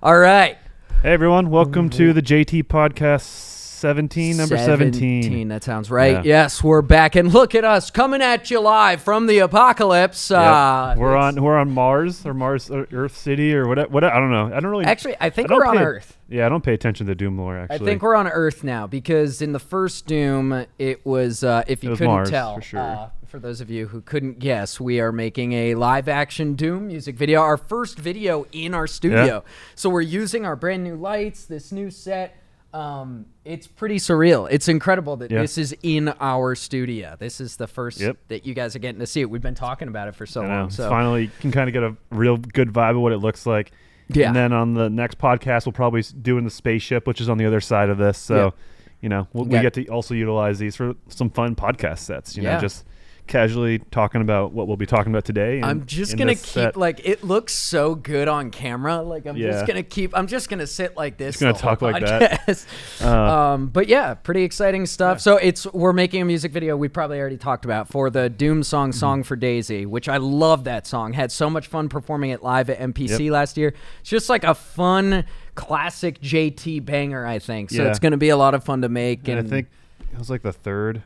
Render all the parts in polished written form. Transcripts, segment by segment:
All right. Hey everyone, welcome to the JT Podcast 17, number 17. That sounds right. Yeah. Yes, we're back, and look at us coming at you live from the apocalypse. Yep. We're on Mars or Earth City or what? I don't know. I don't really. Actually, I think we're on Earth. Yeah, I don't pay attention to Doom lore. Actually, I think we're on Earth now because in the first Doom, it was if you couldn't Mars, tell. for sure. For those of you who couldn't guess, we are making a live-action Doom music video, our first video in our studio. Yeah. So we're using our brand new lights, this new set. It's pretty surreal. It's incredible that this is in our studio. This is the first that you guys are getting to see it. We've been talking about it for so long. So finally, you can kind of get a real good vibe of what it looks like. Yeah. And then on the next podcast, we'll probably do in the spaceship, which is on the other side of this. So, you know, we get to also utilize these for some fun podcast sets. You know, just casually talking about what we'll be talking about today. I'm just gonna keep it looks so good on camera. Like I'm just gonna sit like this. Just gonna talk like that. But yeah, pretty exciting stuff. So we're making a music video we probably already talked about for the Doom Song for Daisy, which I love that song. Had so much fun performing it live at MPC last year. It's just like a fun classic JT banger, I think. So it's gonna be a lot of fun to make. And I think it was like the third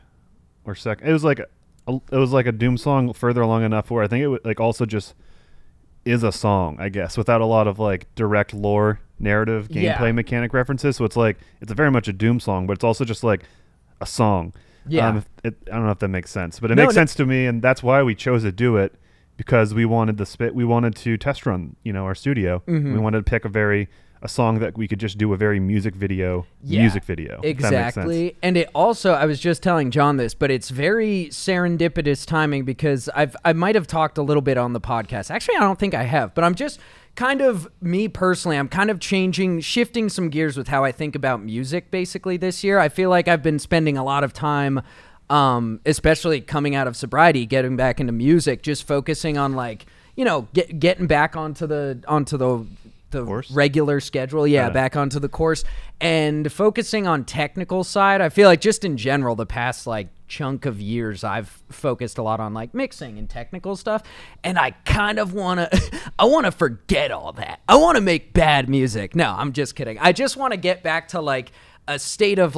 or second. It was like a Doom song further along enough where I think it like also just is a song, I guess, without a lot of like direct lore, narrative, gameplay mechanic references. So it's like it's very much a Doom song, but it's also just like a song. Yeah, I don't know if that makes sense, but it makes sense to me, and that's why we chose to do it, because we wanted to test run, our studio. We wanted to pick a song that we could just do a very music video. Exactly. And it also, I was just telling John this, but it's very serendipitous timing because I might have talked a little bit on the podcast. Actually, I don't think I have, but I'm just kind of, me personally, I'm kind of shifting some gears with how I think about music basically this year. I feel like I've been spending a lot of time, especially coming out of sobriety, getting back into music, just focusing on getting back onto the regular schedule, back onto the course, and focusing on technical side. I feel like just in general, the past chunk of years, I've focused a lot on mixing and technical stuff, and I kind of want to forget all that. I want to make bad music. No, I'm just kidding. I just want to get back to a state of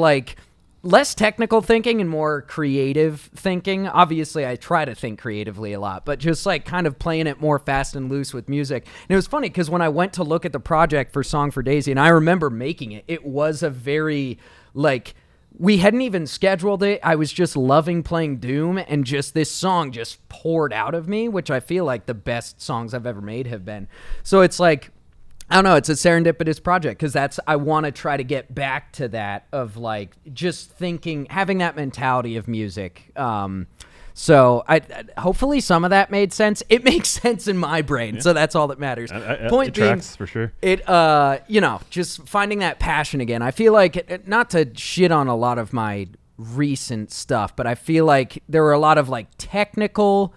less technical thinking and more creative thinking. Obviously, I try to think creatively a lot, but just kind of playing it more fast and loose with music. And it was funny because when I went to look at the project for Song for Daisy, and I remember making it, it was a very, we hadn't even scheduled it. I was just loving playing Doom, and just this song just poured out of me, which I feel like the best songs I've ever made have been. So it's I don't know, it's a serendipitous project because I want to try to get back to that of just thinking, having that mentality of music. So hopefully some of that made sense. It makes sense in my brain, so that's all that matters. Point it being, tracks for sure. It just finding that passion again. I feel like, not to shit on a lot of my recent stuff, but I feel like there were a lot of technical.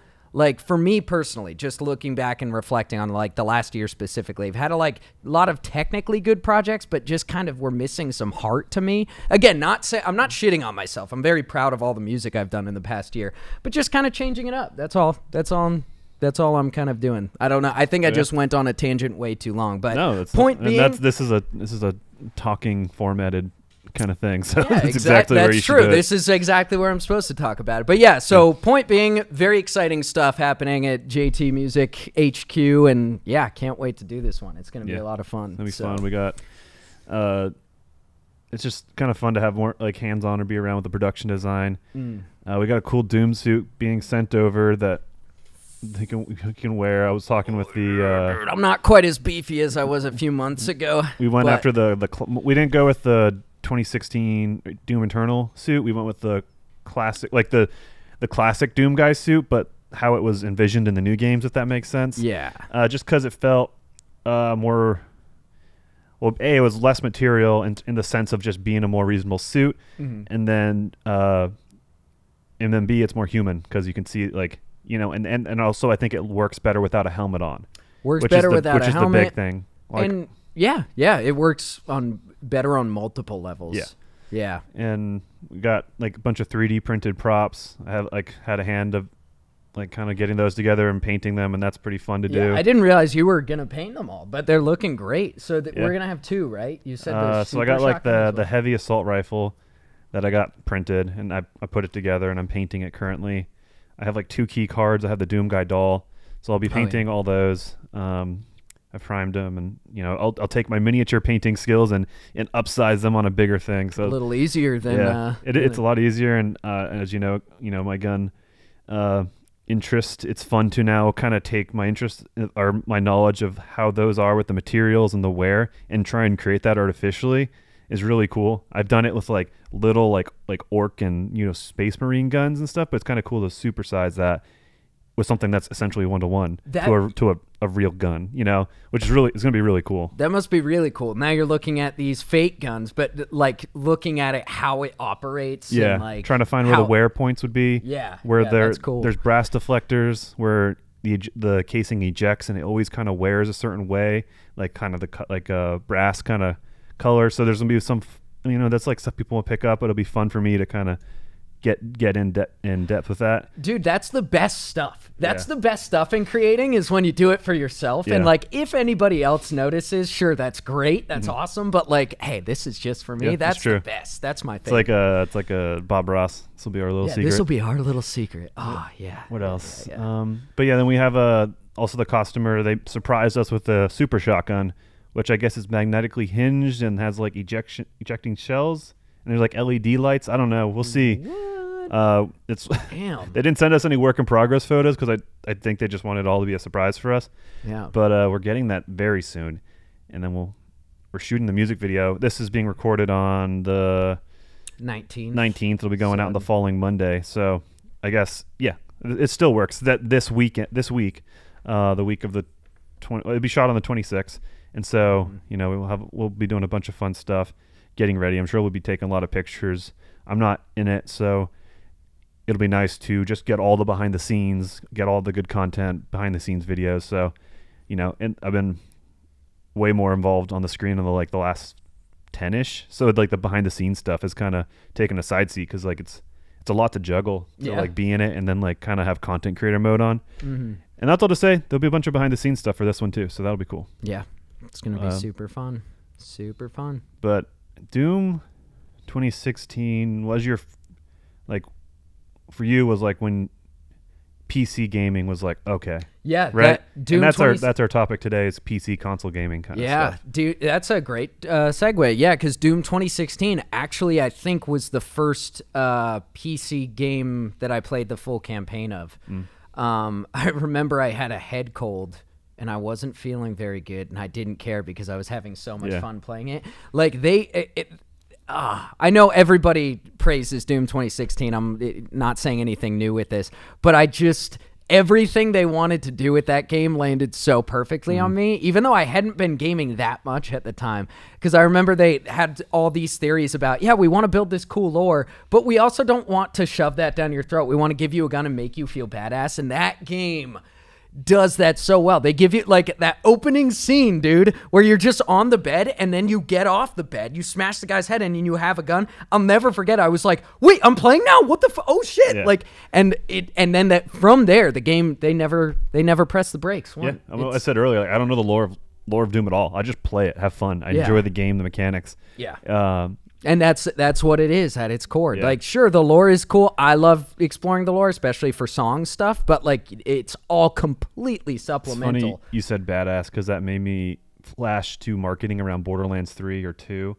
For me personally, just looking back and reflecting on the last year specifically, I've had a lot of technically good projects, but just kind of were missing some heart to me. Again, I'm not shitting on myself. I'm very proud of all the music I've done in the past year, but just kind of changing it up. That's all I'm kind of doing. I don't know. I think I just went on a tangent way too long, but this is a talking formatted kind of thing, so that's exactly where you should do it. This is exactly where I'm supposed to talk about it. But point being, very exciting stuff happening at JT Music HQ, and can't wait to do this one. It's going to be a lot of fun. It'll be fun. We got it's just kind of fun to have more hands-on or be around with the production design. We got a cool Doom suit being sent over that he can wear. I was talking with the I'm not quite as beefy as I was a few months ago. We went after we didn't go with the 2016 Doom Eternal suit. We went with the classic, the classic Doom guy suit, but how it was envisioned in the new games, if that makes sense. Yeah. Just because it felt more. Well, A, it was less material in the sense of just being a more reasonable suit, and then B, it's more human because you can see and also I think it works better without a helmet on. Works better without a helmet. Which is the big thing. And it works better on multiple levels. And we got a bunch of 3D printed props. I have had a hand of like kind of getting those together and painting them, and that's pretty fun to do. I didn't realize you were gonna paint them all, but they're looking great. So we're gonna have 2, right? You said so I got like the heavy assault rifle that I got printed, and I put it together, and I'm painting it currently. I have like 2 key cards. I have the Doom Guy doll, so I'll be painting all those. I primed them, and I'll take my miniature painting skills and upsize them on a bigger thing. So a little easier than it's a lot easier, and as you know, my gun interest. It's fun to now kind of take my interest or my knowledge of how those are with the materials and the wear, and try and create that artificially is really cool. I've done it with like little like orc and space marine guns and stuff, but it's kind of cool to supersize that with something that's essentially 1-to-1 to a real gun, which is it's going to be really cool. That must be really cool. Now you're looking at these fake guns, but like looking at it, how it operates. Yeah, and like trying to find where the wear points would be. Yeah, where that's cool. There's brass deflectors where the casing ejects, and it always kind of wears a certain way, like kind of the brass kind of color. So there's gonna be some, that's like stuff people will pick up. It'll be fun for me to kind of get in depth with that. Dude, that's the best stuff. That's the best stuff in creating, is when you do it for yourself. And like, if anybody else notices, sure, that's great. That's awesome. But like, hey, this is just for me. Yeah, that's the best. That's my favorite. thing. It's like a Bob Ross. This will be our little secret. This will be our little secret. Oh, yeah. What else? But yeah, then we have also the customer. They surprised us with the super shotgun, which I guess is magnetically hinged and has like ejecting shells. And there's like LED lights. I don't know. We'll see. It's Damn. They didn't send us any work in progress photos because I think they just wanted it all to be a surprise for us. Yeah. But we're getting that very soon, and then we're shooting the music video. This is being recorded on the 19th. It'll be going out on the following Monday. So I guess it still works. That this week, the week of the 20, it'll be shot on the 26th, and so we'll be doing a bunch of fun stuff, getting ready. I'm sure we'll be taking a lot of pictures. I'm not in it, so it'll be nice to just get all the behind the scenes, get all the good content, behind the scenes videos. So, and I've been way more involved on the screen in the last 10-ish. So like the behind the scenes stuff is kind of taking a side seat, because like it's a lot to juggle to like be in it and then like kind of have content creator mode on. Mm-hmm. And that's all to say, there'll be a bunch of behind the scenes stuff for this one too. So that'll be cool. Yeah, it's gonna be super fun. Super fun. But Doom 2016 was your for you was like when PC gaming was like, okay, right? Doom, and that's our topic today, is PC console gaming kind of stuff. Dude, that's a great segue. Yeah, because Doom 2016 actually I think was the first PC game that I played the full campaign of. I remember I had a head cold and I wasn't feeling very good, and I didn't care because I was having so much fun playing it. Like I know everybody praises Doom 2016. I'm not saying anything new with this, but everything they wanted to do with that game landed so perfectly on me, even though I hadn't been gaming that much at the time. Because I remember they had all these theories about, we want to build this cool lore, but we also don't want to shove that down your throat. We want to give you a gun and make you feel badass. And that game does that so well. They give you like that opening scene, dude, where you're just on the bed and then you get off the bed, you smash the guy's head in, and you have a gun. I'll never forget. I was like, wait, I'm playing now? What the oh shit. Yeah. Like, and then that from there, the game, they never press the brakes. I said earlier, like, I don't know the lore of Doom at all. I just play it, have fun. I enjoy the game, the mechanics. Yeah. And that's what it is at its core. Like, sure, the lore is cool. I love exploring the lore, especially for song stuff, but like it's all completely supplemental. It's funny you said badass, because that made me flash to marketing around Borderlands 3 or 2.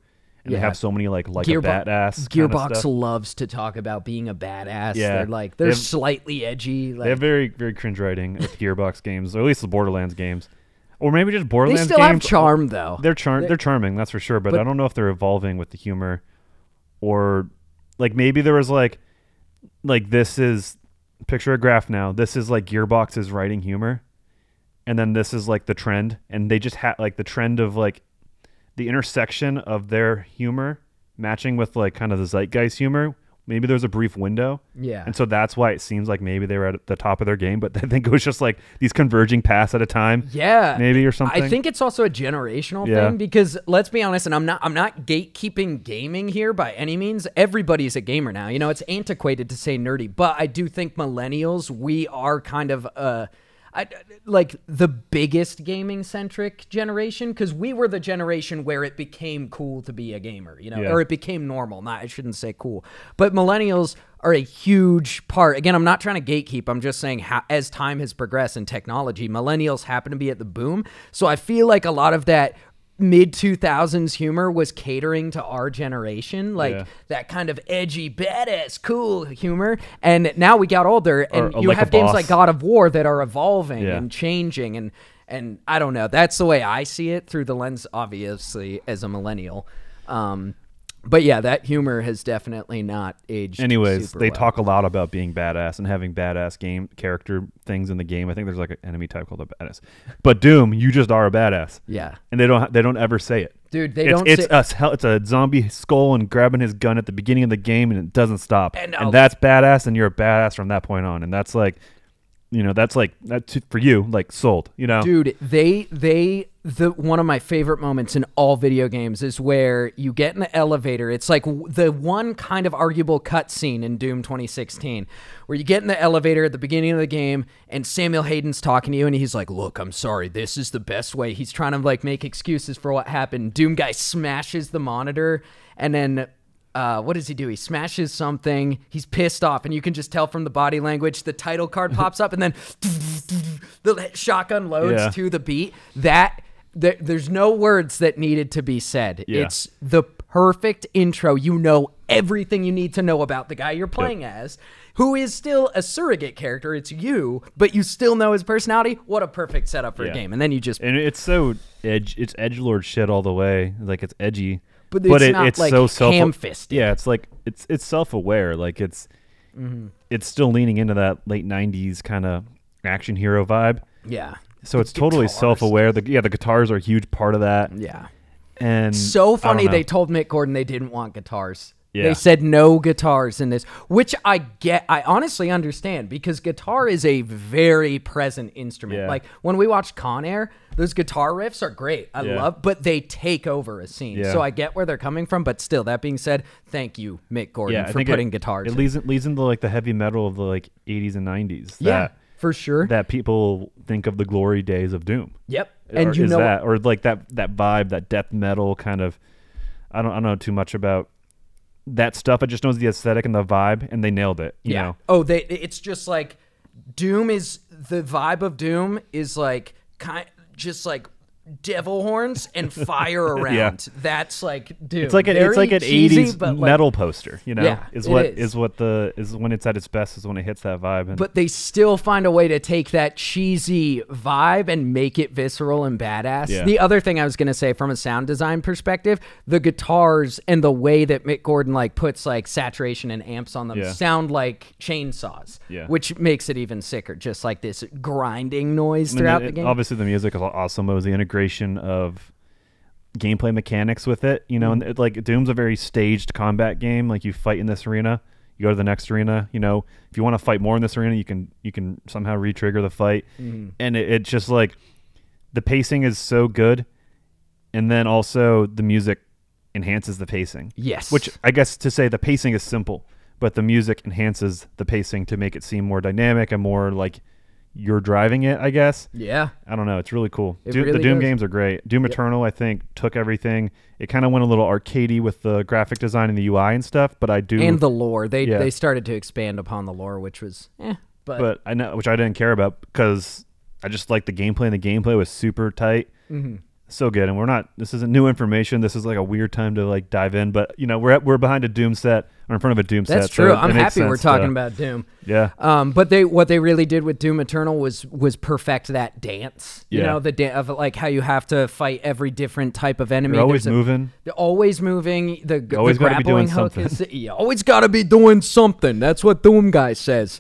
And they have so many like a badass. Gearbox loves to talk about being a badass. Yeah. They're slightly edgy. They have very, very cringe writing with Gearbox games, or at least the Borderlands games. Or maybe just Borderlands games. They still have charm, though. They're charming, that's for sure. But I don't know if they're evolving with the humor, or like maybe there was like this is, picture a graph now. This is like Gearbox's writing humor, and then this is like the trend, and they just had like the trend of like the intersection of their humor matching with like kind of the zeitgeist humor Maybe there's a brief window. Yeah. And so that's why it seems like maybe they were at the top of their game, but I think it was just like these converging paths at a time. Yeah. Maybe or something. I think it's also a generational thing because let's be honest, and I'm not gatekeeping gaming here by any means. Everybody's a gamer now. You know, it's antiquated to say nerdy, but I do think millennials, we are kind of like the biggest gaming centric generation, because we were the generation where it became cool to be a gamer, you know, or it became normal. I shouldn't say cool, but millennials are a huge part. Again, I'm not trying to gatekeep. I'm just saying as time has progressed in technology, millennials happen to be at the boom. So I feel like a lot of that mid 2000s humor was catering to our generation, like that kind of edgy, badass, cool humor. And now we got older, and you have games like God of War that are evolving and changing, and I don't know. That's the way I see it through the lens, obviously, as a millennial. But yeah, that humor has definitely not aged. Anyways, super they well. talk a lot about being badass and having badass game character things in the game. I think there's like an enemy type called a badass. But Doom, you just are a badass. Yeah. And they don't ever say it. Dude, It's a zombie skull and grabbing his gun at the beginning of the game, and it doesn't stop. And that's badass, and you're a badass from that point on. And that's like, you know, that's for you, like sold, you know? Dude, one of my favorite moments in all video games is where you get in the elevator. It's like the one kind of arguable cutscene in Doom 2016 where you get in the elevator at the beginning of the game and Samuel Hayden's talking to you and he's like, look, I'm sorry, this is the best way. He's trying to like make excuses for what happened. Doom guy smashes the monitor, and then what does he do? He smashes something. He's pissed off, and you can just tell from the body language. The title card pops up, and then the shotgun loads to the beat. There's no words that needed to be said. It's the perfect intro. You know everything you need to know about the guy you're playing as, who is still a surrogate character. It's you, but you still know his personality. What a perfect setup for a game. And then you just... And it's so it's edgelord shit all the way. Like, it's edgy. But it's like so ham-fisted. Yeah, it's like it's self-aware. Like it's still leaning into that late 90s kind of action hero vibe. Yeah. So it's totally self-aware. The guitars are a huge part of that. Yeah. And so funny they told Mick Gordon they didn't want guitars. Yeah. They said no guitars in this, which I honestly understand, because guitar is a very present instrument. Yeah. Like when we watch Con Air, those guitar riffs are great. I love, but they take over a scene. Yeah. So I get where they're coming from, but still, that being said, thank you, Mick Gordon, for putting guitars. It leads into like the heavy metal of the like 80s and 90s. Yeah, for sure. That people think of the glory days of Doom. Yep. And or like that vibe, that death metal kind of. I don't know too much about that stuff. I just know the aesthetic and the vibe, and they nailed it. You know? Oh, it's just like Doom is the vibe of Doom is like just like devil horns and fire around. That's like Doom. It's like an cheesy, 80s metal poster, you know. Yeah, is when it's at its best is when it hits that vibe. But they still find a way to take that cheesy vibe and make it visceral and badass. Yeah. The other thing I was going to say from a sound design perspective, the guitars and the way that Mick Gordon like puts like saturation and amps on them sound like chainsaws, which makes it even sicker. Just like this grinding noise throughout the game. Obviously the music is awesome. It was the integration of gameplay mechanics with it, you know, and like Doom's a very staged combat game. Like you fight in this arena, you go to the next arena, you know, if you want to fight more in this arena, you can somehow re-trigger the fight. And it's just like the pacing is so good, and then also the music enhances the pacing. Yes. Which I guess to say the pacing is simple, but the music enhances the pacing to make it seem more dynamic and more like you're driving it, I guess. Yeah. I don't know. It's really cool. The Doom games are great. Doom Eternal, I think, took everything. It kind of went a little arcadey with the graphic design and the UI and stuff, but and the lore. They started to expand upon the lore, which was but I know, which I didn't care about because I just liked the gameplay, and the gameplay was super tight. So good. And this isn't new information. This is like a weird time to like dive in, but you know, we're behind a Doom set, or in front of a Doom set. That's true. So I'm happy we're talking about Doom. Yeah. But what they really did with Doom Eternal was perfect that dance. You know, the dance of like how you have to fight every different type of enemy. You're always moving. They're always moving. The be grappling doing hook something. you always got to be doing something. That's what Doom guy says.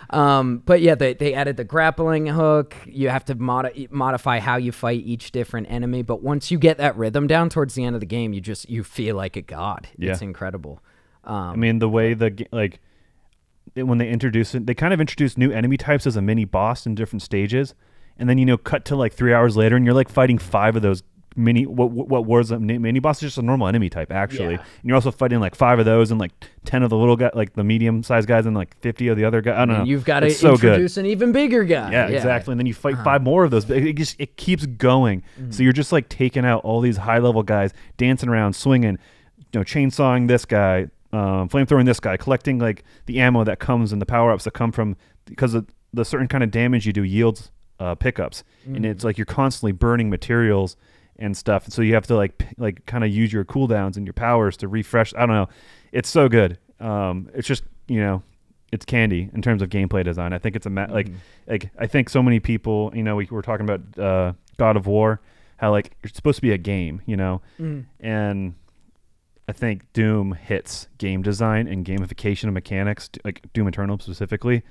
But yeah, they added the grappling hook. You have to modify how you fight each different enemy. But once you get that rhythm down towards the end of the game, you feel like a god. It's incredible. I mean, the way when they introduce it, they kind of introduce new enemy types as a mini boss in different stages, and then cut to like 3 hours later, and you're like fighting 5 of those what was a mini boss is just a normal enemy type actually, and you're also fighting like 5 of those and like 10 of the little guy, like the medium sized guys, and like 50 of the other guys. I don't know. You've got to introduce an even bigger guy. Yeah, exactly. And then you fight 5 more of those. It keeps going. So you're just like taking out all these high level guys, dancing around, swinging, chainsawing this guy, flamethrowing this guy, collecting like the ammo that comes and the power ups that come from because of the certain kind of damage you do yields pickups, and it's like you're constantly burning materials and stuff, so you have to like kind of use your cooldowns and your powers to refresh. I don't know, it's so good. It's just it's candy in terms of gameplay design. I think it's like I think so many people, we were talking about God of War, how like it's supposed to be a game, and I think Doom hits game design and gamification of mechanics, like Doom Eternal specifically.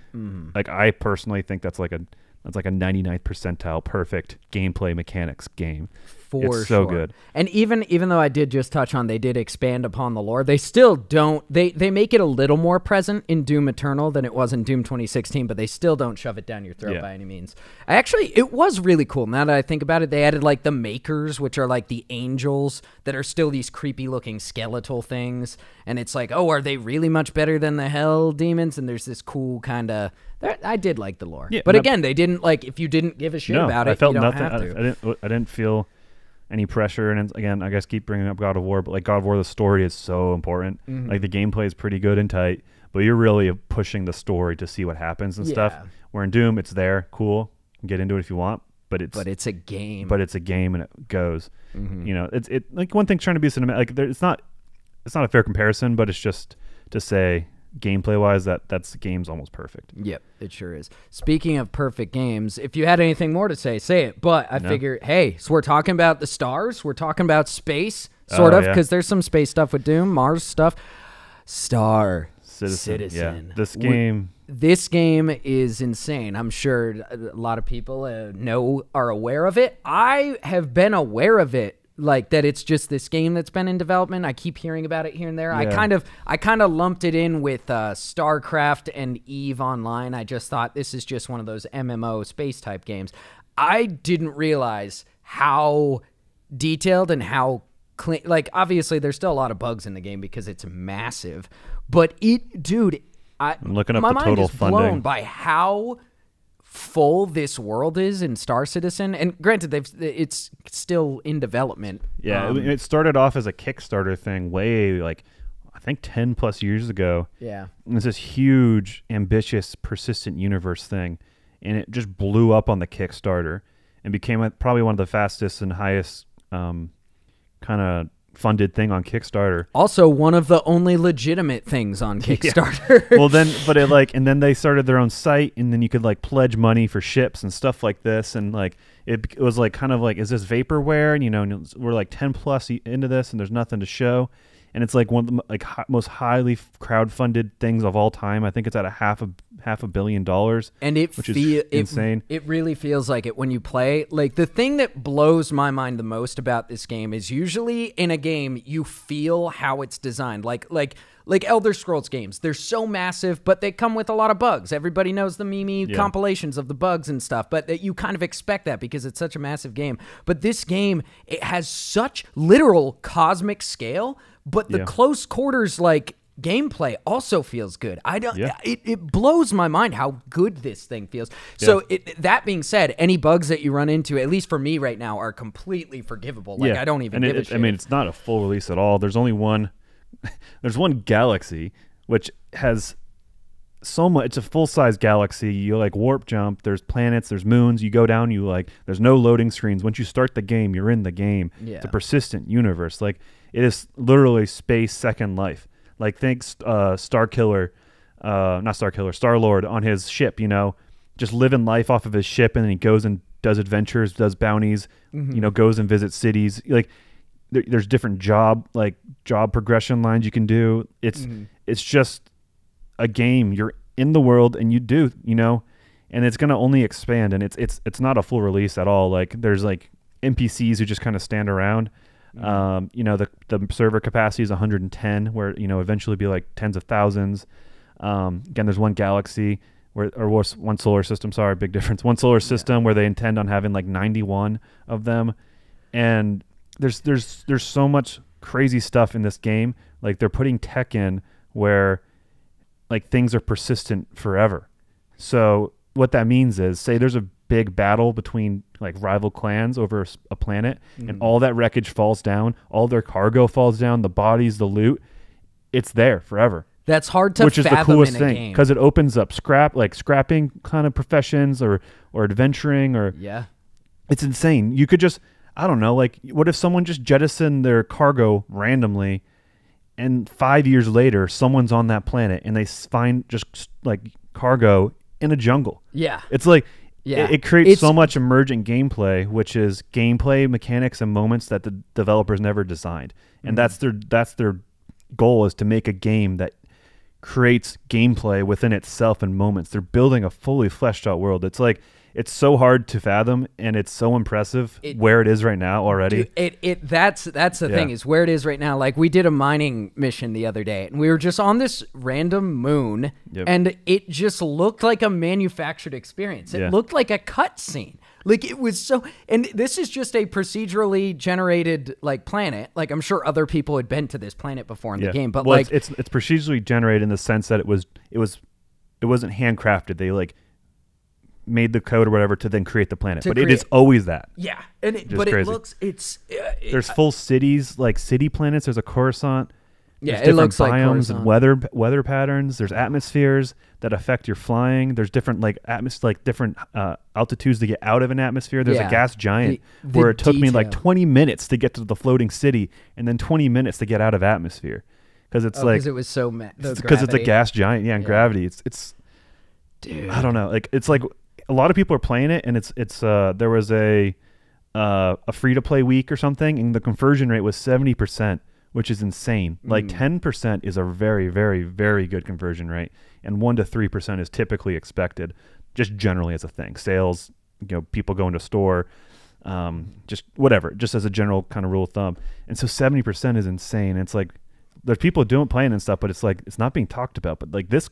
Like I personally think that's like a 99th percentile perfect gameplay mechanics game. It's so good. And even though I did just touch on, they did expand upon the lore, they still don't, they make it a little more present in Doom Eternal than it was in Doom 2016, but they still don't shove it down your throat by any means. Actually, it was really cool. Now that I think about it, they added like the Makers, which are like the angels that are still these creepy looking skeletal things. And it's like, oh, are they really much better than the hell demons? And there's this cool kind of, I did like the lore. Yeah, but again, they didn't like, if you didn't give a shit about it, I felt you don't have to. I didn't feel any pressure. And again, I guess keep bringing up God of War, but like God of War, the story is so important. Like the gameplay is pretty good and tight, but you're really pushing the story to see what happens and stuff. Where in Doom, it's there, cool, get into it if you want, but it's a game. But it's a game and it goes. It's like one thing's trying to be cinematic. Like it's not a fair comparison, but it's just to say gameplay wise that's game's almost perfect. Yep, it sure is. Speaking of perfect games, if you had anything more to say it, but I figured, hey, so we're talking about the stars, we're talking about space sort of, because there's some space stuff with Doom, Mars stuff. Star Citizen. Yeah. This game is insane. I'm sure a lot of people are aware of it. I have been aware of it, like that it's just this game that's been in development. I keep hearing about it here and there. Yeah. I kind of lumped it in with StarCraft and EVE Online. I just thought this is just one of those MMO space type games. I didn't realize how detailed and how clean. Like obviously there's still a lot of bugs in the game because it's massive, but I'm looking up the total funding. Blown by how full this world is in Star Citizen, and granted it's still in development. It started off as a Kickstarter thing way like I think 10 plus years ago. It's this huge ambitious persistent universe thing, and it just blew up on the Kickstarter and became probably one of the fastest and highest kind of funded thing on Kickstarter. Also one of the only legitimate things on Kickstarter. Well and then they started their own site, and then you could like pledge money for ships and stuff like this, and like it was like kind of like, is this vaporware? And we're like 10 plus into this and there's nothing to show. And it's like one of the most highly crowdfunded things of all time. I think it's at $500 million, and which is insane. It really feels like it when you play. Like the thing that blows my mind the most about this game is usually in a game you feel how it's designed. Like Elder Scrolls games, they're so massive, but they come with a lot of bugs. Everybody knows the meme compilations of the bugs and stuff, but that you kind of expect that because it's such a massive game. But this game, it has such literal cosmic scale. But the close quarters like gameplay also feels good. It blows my mind how good this thing feels. So that being said, any bugs that you run into, at least for me right now, are completely forgivable. Like I don't even give a shit. I mean, it's not a full release at all. There's only one. There's one galaxy which has so much. It's a full size galaxy. You like warp jump. There's planets. There's moons. You go down. There's no loading screens. Once you start the game, you're in the game. It's a persistent universe. Like. It is literally space Second Life. Like think Star-Lord on his ship, just living life off of his ship, and then he goes and does adventures, does bounties, goes and visits cities. Like there's different job progression lines you can do. It's just a game. You're in the world and you do, and it's going to only expand, and it's not a full release at all. Like there's like NPCs who just kind of stand around. You know, the server capacity is 110, where, you know, eventually be like tens of thousands. Again, there's one galaxy one solar system, sorry, big difference. One solar system where they intend on having like 91 of them. And there's so much crazy stuff in this game. Like, they're putting tech in where like things are persistent forever. So what that means is, say there's a big battle between like rival clans over a planet, and all that wreckage falls down, all their cargo falls down, the bodies, the loot, it's there forever. That's hard to which is the fathom coolest in a thing, game. because it opens up scrapping kind of professions or adventuring, or it's insane. You could just, I don't know, like, what if someone just jettisoned their cargo randomly, and 5 years later someone's on that planet and they find just like cargo in a jungle? It's like, it creates so much emergent gameplay, which is gameplay mechanics and moments that the developers never designed. And that's their goal, is to make a game that creates gameplay within itself and moments. They're building a fully fleshed out world. It's like, it's so hard to fathom, and it's so impressive where it is right now already. Dude, that's the thing, is where it is right now. Like, we did a mining mission the other day, and we were just on this random moon, and it just looked like a manufactured experience. It looked like a cutscene. Like, it was so, and this is just a procedurally generated like planet. Like, I'm sure other people had been to this planet before in the game, but like it's procedurally generated in the sense that it wasn't handcrafted. They like made the code or whatever to then create the planet, but it is always that. And it looks, there's full cities, like city planets. There's a Coruscant. There's it looks like biomes and weather patterns. There's atmospheres that affect your flying. There's different like different altitudes to get out of an atmosphere. There's a gas giant where it took me like 20 minutes to get to the floating city, and then 20 minutes to get out of atmosphere, because it's like, because it was so because it's a gas giant, and gravity. It's dude, I don't know. Like, it's like a lot of people are playing it, and it's there was a free to play week or something, and the conversion rate was 70%. Which is insane. Like 10% is a very, very, very good conversion rate, and 1 to 3% is typically expected, just generally as a thing. Sales, you know, people going to store, just whatever, just as a general kind of rule of thumb. And so 70% is insane. It's like, there's people playing and stuff, but it's like, it's not being talked about. But like this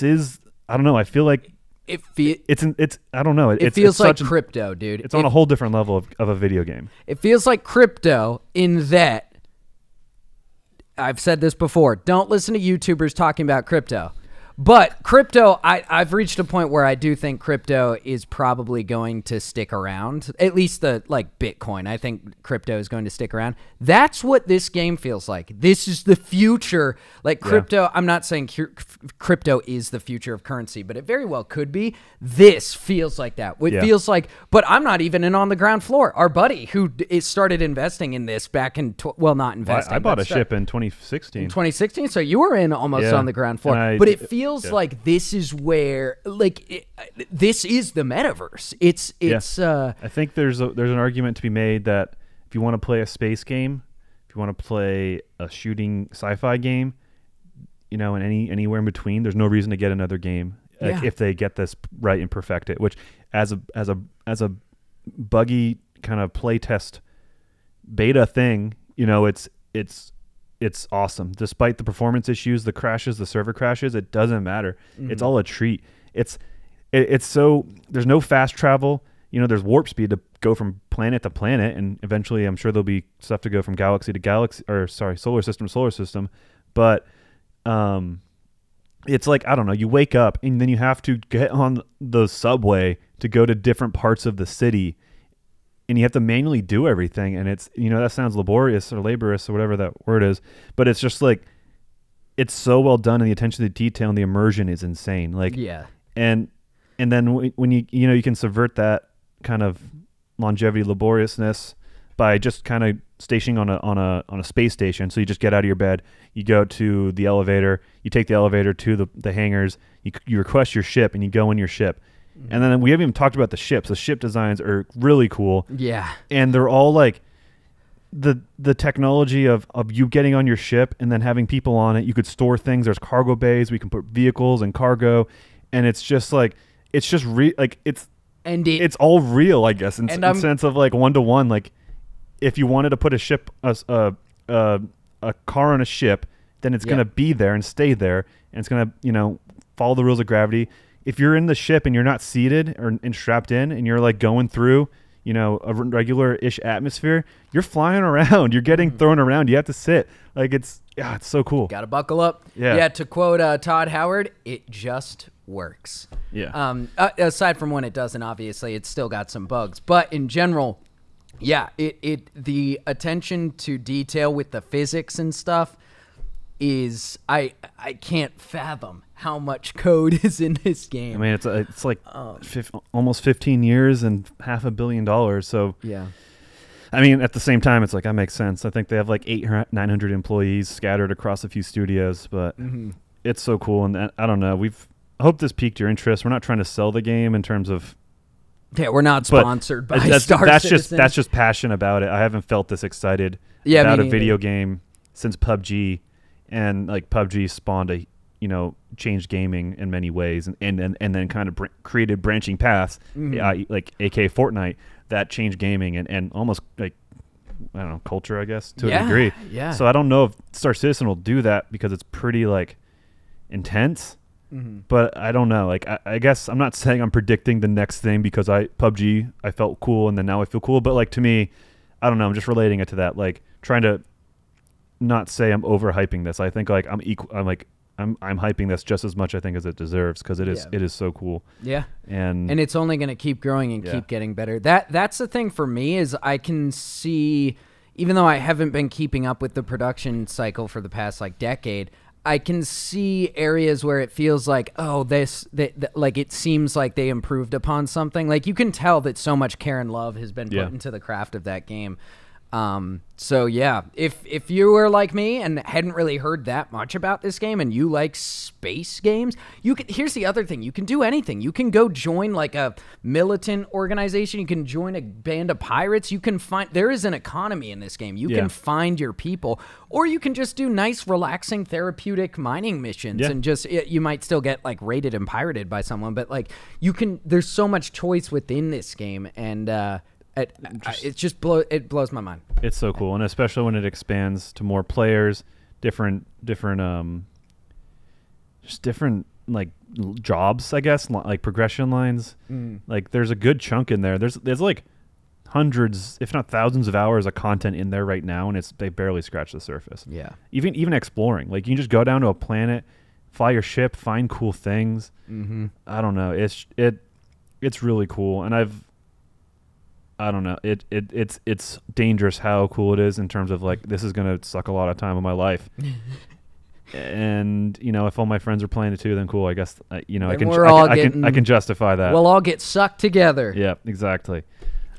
is, I don't know. I feel like it's I don't know. It feels like crypto, dude. It's on a whole different level of a video game. It feels like crypto in that, I've said this before, don't listen to YouTubers talking about crypto. But crypto, I've reached a point where I do think crypto is probably going to stick around. At least the like Bitcoin. I think crypto is going to stick around. That's what this game feels like. This is the future. Like crypto, I'm not saying crypto is the future of currency, but it very well could be. This feels like that. It feels like, but I'm not even in on the ground floor. Our buddy who started investing in this back in, not investing. I bought a ship in 2016. 2016? So you were in almost on the ground floor. But it feels like this is where, like, this is the metaverse. It's I think there's an argument to be made that if you want to play a space game, if you want to play a shooting sci-fi game, you know, and anywhere in between, there's no reason to get another game if they get this right and perfect it. Which, as a buggy kind of playtest beta thing, you know, it's awesome. Despite the performance issues, the crashes, the server crashes, it doesn't matter. It's all a treat. It's so, there's no fast travel. You know, there's warp speed to go from planet to planet, and eventually I'm sure there'll be stuff to go from galaxy to galaxy, solar system to solar system. But it's like, I don't know, you wake up and then you have to get on the subway to go to different parts of the city, and you have to manually do everything. And it's, you know, that sounds laborious or laborious or whatever that word is, but it's just like, it's so well done, and the attention to detail and the immersion is insane. Like, and then when you can subvert that kind of longevity, laboriousness by just kind of stationing on a space station. So you just get out of your bed, you go to the elevator, you take the elevator to the hangars, you request your ship, and you go in your ship. And then we haven't even talked about the ships. The ship designs are really cool. Yeah. And they're all like the technology of you getting on your ship and then having people on it. You could store things. There's cargo bays. We can put vehicles and cargo. And it's just like, it's just it's all real, I guess, in sense of like 1-to-1. Like, if you wanted to put a car on a ship, then it's going to be there and stay there, and it's going to, follow the rules of gravity. If you're in the ship and you're not seated and strapped in, and you're like going through, a regular-ish atmosphere, you're flying around. You're getting thrown around. You have to sit. Like, it's so cool. Got to buckle up. Yeah. To quote Todd Howard, it just works. Yeah. Aside from when it doesn't, obviously, it's still got some bugs. But in general, the attention to detail with the physics and stuff is I can't fathom how much code is in this game. I mean, it's like almost 15 years and $500 million. So yeah. I mean, at the same time, it's like, that makes sense. I think they have like 900 employees scattered across a few studios, but it's so cool. And I don't know. I hope this piqued your interest. We're not trying to sell the game in terms of. Yeah, we're not sponsored by Star Citizen. That's just passion about it. I haven't felt this excited about a video game since PUBG, and like PUBG spawned a changed gaming in many ways, and then kind of created branching paths, like AK Fortnite, that changed gaming and almost like, I don't know, culture, I guess, to a degree. Yeah. So I don't know if Star Citizen will do that because it's pretty like intense. But I don't know. Like, I guess I'm not saying I'm predicting the next thing because PUBG, I felt cool and then now I feel cool. But like, to me, I don't know. I'm just relating it to that. Like, trying to not say I'm overhyping this. I think like I'm hyping this just as much, I think, as it deserves, because it is so cool. Yeah. And it's only going to keep growing and keep getting better. That's the thing for me is I can see, even though I haven't been keeping up with the production cycle for the past like decade, I can see areas where it feels like, like it seems like they improved upon something. Like, you can tell that so much care and love has been put into the craft of that game. So yeah, if you were like me and hadn't really heard that much about this game and you like space games, here's the other thing. You can do anything. You can go join like a militant organization. You can join a band of pirates. There is an economy in this game. You can find your people, or you can just do nice, relaxing, therapeutic mining missions and you might still get like raided and pirated by someone, but like there's so much choice within this game, and, it blows my mind. It's so cool, and especially when it expands to more players, different like jobs, I guess, like progression lines. Like, there's a good chunk in there. There's like hundreds, if not thousands, of hours of content in there right now, and they barely scratch the surface. Yeah. Even exploring, like, you can just go down to a planet, fly your ship, find cool things. I don't know. It's really cool, and I don't know. It's dangerous how cool it is in terms of like, this is gonna suck a lot of time of my life. And if all my friends are playing it too, then cool. I guess I can justify that. We'll all get sucked together. Yeah, exactly.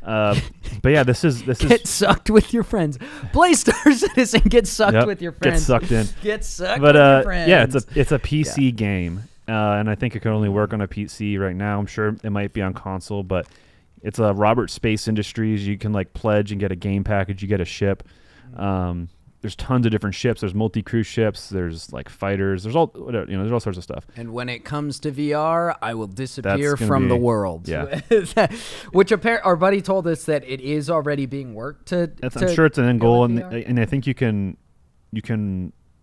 But yeah, this is get sucked with your friends. Play Star Citizen. Get sucked with your friends. Get sucked in. Get sucked with your friends. Yeah, it's a PC game, and I think it can only work on a PC right now. I'm sure it might be on console, but. It's a Robert Space Industries. You can like pledge and get a game package. You get a ship. There's tons of different ships. There's multi-crew ships. There's like fighters. There's there's all sorts of stuff. And when it comes to VR, I will disappear from the world. Yeah. Which our buddy told us that it is already being worked to. I'm sure it's an end goal, and I think you can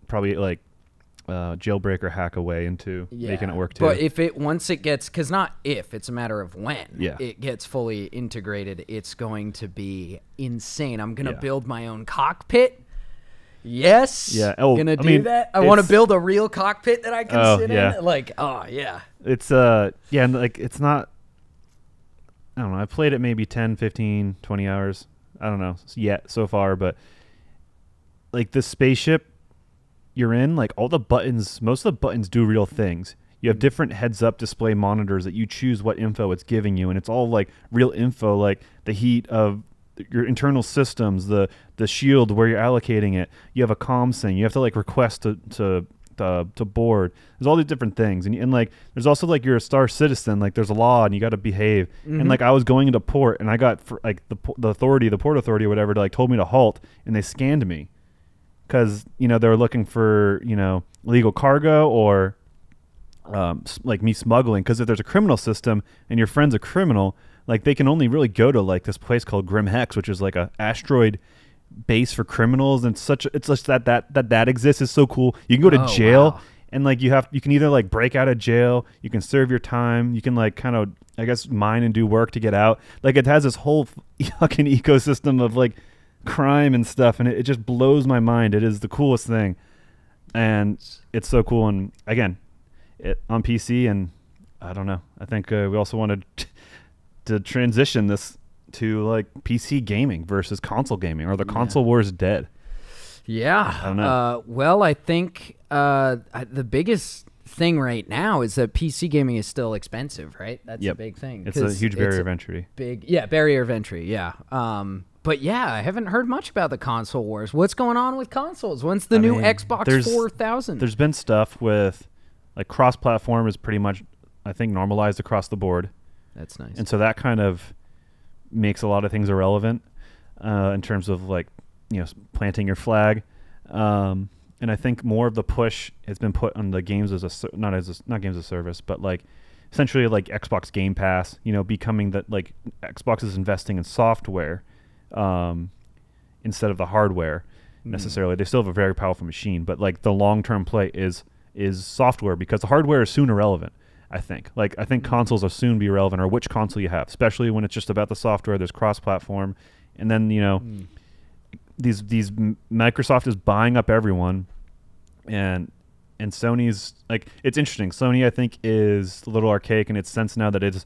probably like. Jailbreak or hack away into making it work too. But once it gets, because it's a matter of when it gets fully integrated, it's going to be insane. I'm going to build my own cockpit. Yes. Yeah. Gonna do that. I want to build a real cockpit that I can sit in. Like, It's and like, it's not, I don't know. I've played it maybe 10, 15, 20 hours. I don't know yet so far, but like the spaceship you're in, like all the buttons, most of the buttons do real things. You have different heads-up display monitors that you choose what info it's giving you, and it's all like real info, like the heat of your internal systems, the shield where you're allocating it. You have a comms thing. You have to like request to board. There's all these different things, and like there's also like you're a Star Citizen. Like there's a law, and you got to behave. And like I was going into port, and I got like the port authority or whatever, like told me to halt, and they scanned me. Because, they were looking for, illegal cargo or like me smuggling. Because if there's a criminal system and your friend's a criminal, Like they can only really go to like this place called Grim Hex, which is like a asteroid base for criminals, and it's just that exists is so cool. You can go to jail. Wow. And like you can either like break out of jail, you can serve your time, you can like kind of I guess mine and do work to get out. Like it has this whole fucking ecosystem of like crime and stuff, and it just blows my mind. It is the coolest thing, and it's so cool. And again, it on PC, and I don't know. I think we also wanted to transition this to like PC gaming versus console gaming, or the console war is dead. Yeah. I don't know. Well, I think the biggest thing right now is that PC gaming is still expensive, right? That's a big thing. It's a huge barrier of entry. Barrier of entry, yeah. But yeah, I haven't heard much about the console wars. What's going on with consoles? When's the new Xbox 4000? There's been stuff with, like, cross-platform is pretty much, I think, normalized across the board. That's nice. And so that kind of makes a lot of things irrelevant in terms of, like, planting your flag. And I think more of the push has been put on the games not games as a service, but like essentially like Xbox Game Pass, becoming that like Xbox is investing in software instead of the hardware necessarily. They still have a very powerful machine, but like the long-term play is software, because the hardware is soon irrelevant. I think consoles will soon be irrelevant, or which console you have, especially when it's just about the software. There's cross-platform, and then these Microsoft is buying up everyone, and Sony's like, it's interesting. Sony, I think, is a little archaic in its sense now that it's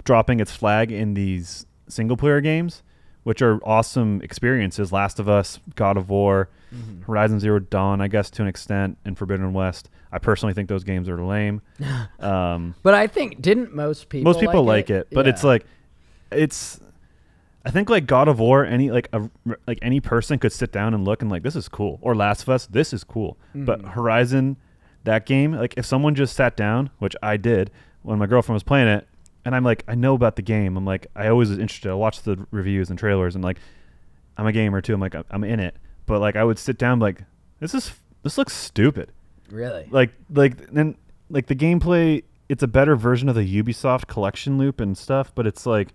dropping its flag in these single player games, which are awesome experiences. Last of Us, God of War, Horizon Zero Dawn, I guess to an extent, and Forbidden West. I personally think those games are lame. But I think most people like it, but it's like I think like God of War, any person could sit down and look and like, this is cool. Or Last of Us, this is cool. But Horizon, that game, like if someone just sat down, which I did when my girlfriend was playing it, and I'm like, I know about the game. I'm like, I always was interested. I watched the reviews and trailers, and like, I'm a gamer too. I'm like, I'm in it. But like, I would sit down like, this looks stupid. Really? Then the gameplay, it's a better version of the Ubisoft collection loop and stuff, but it's like,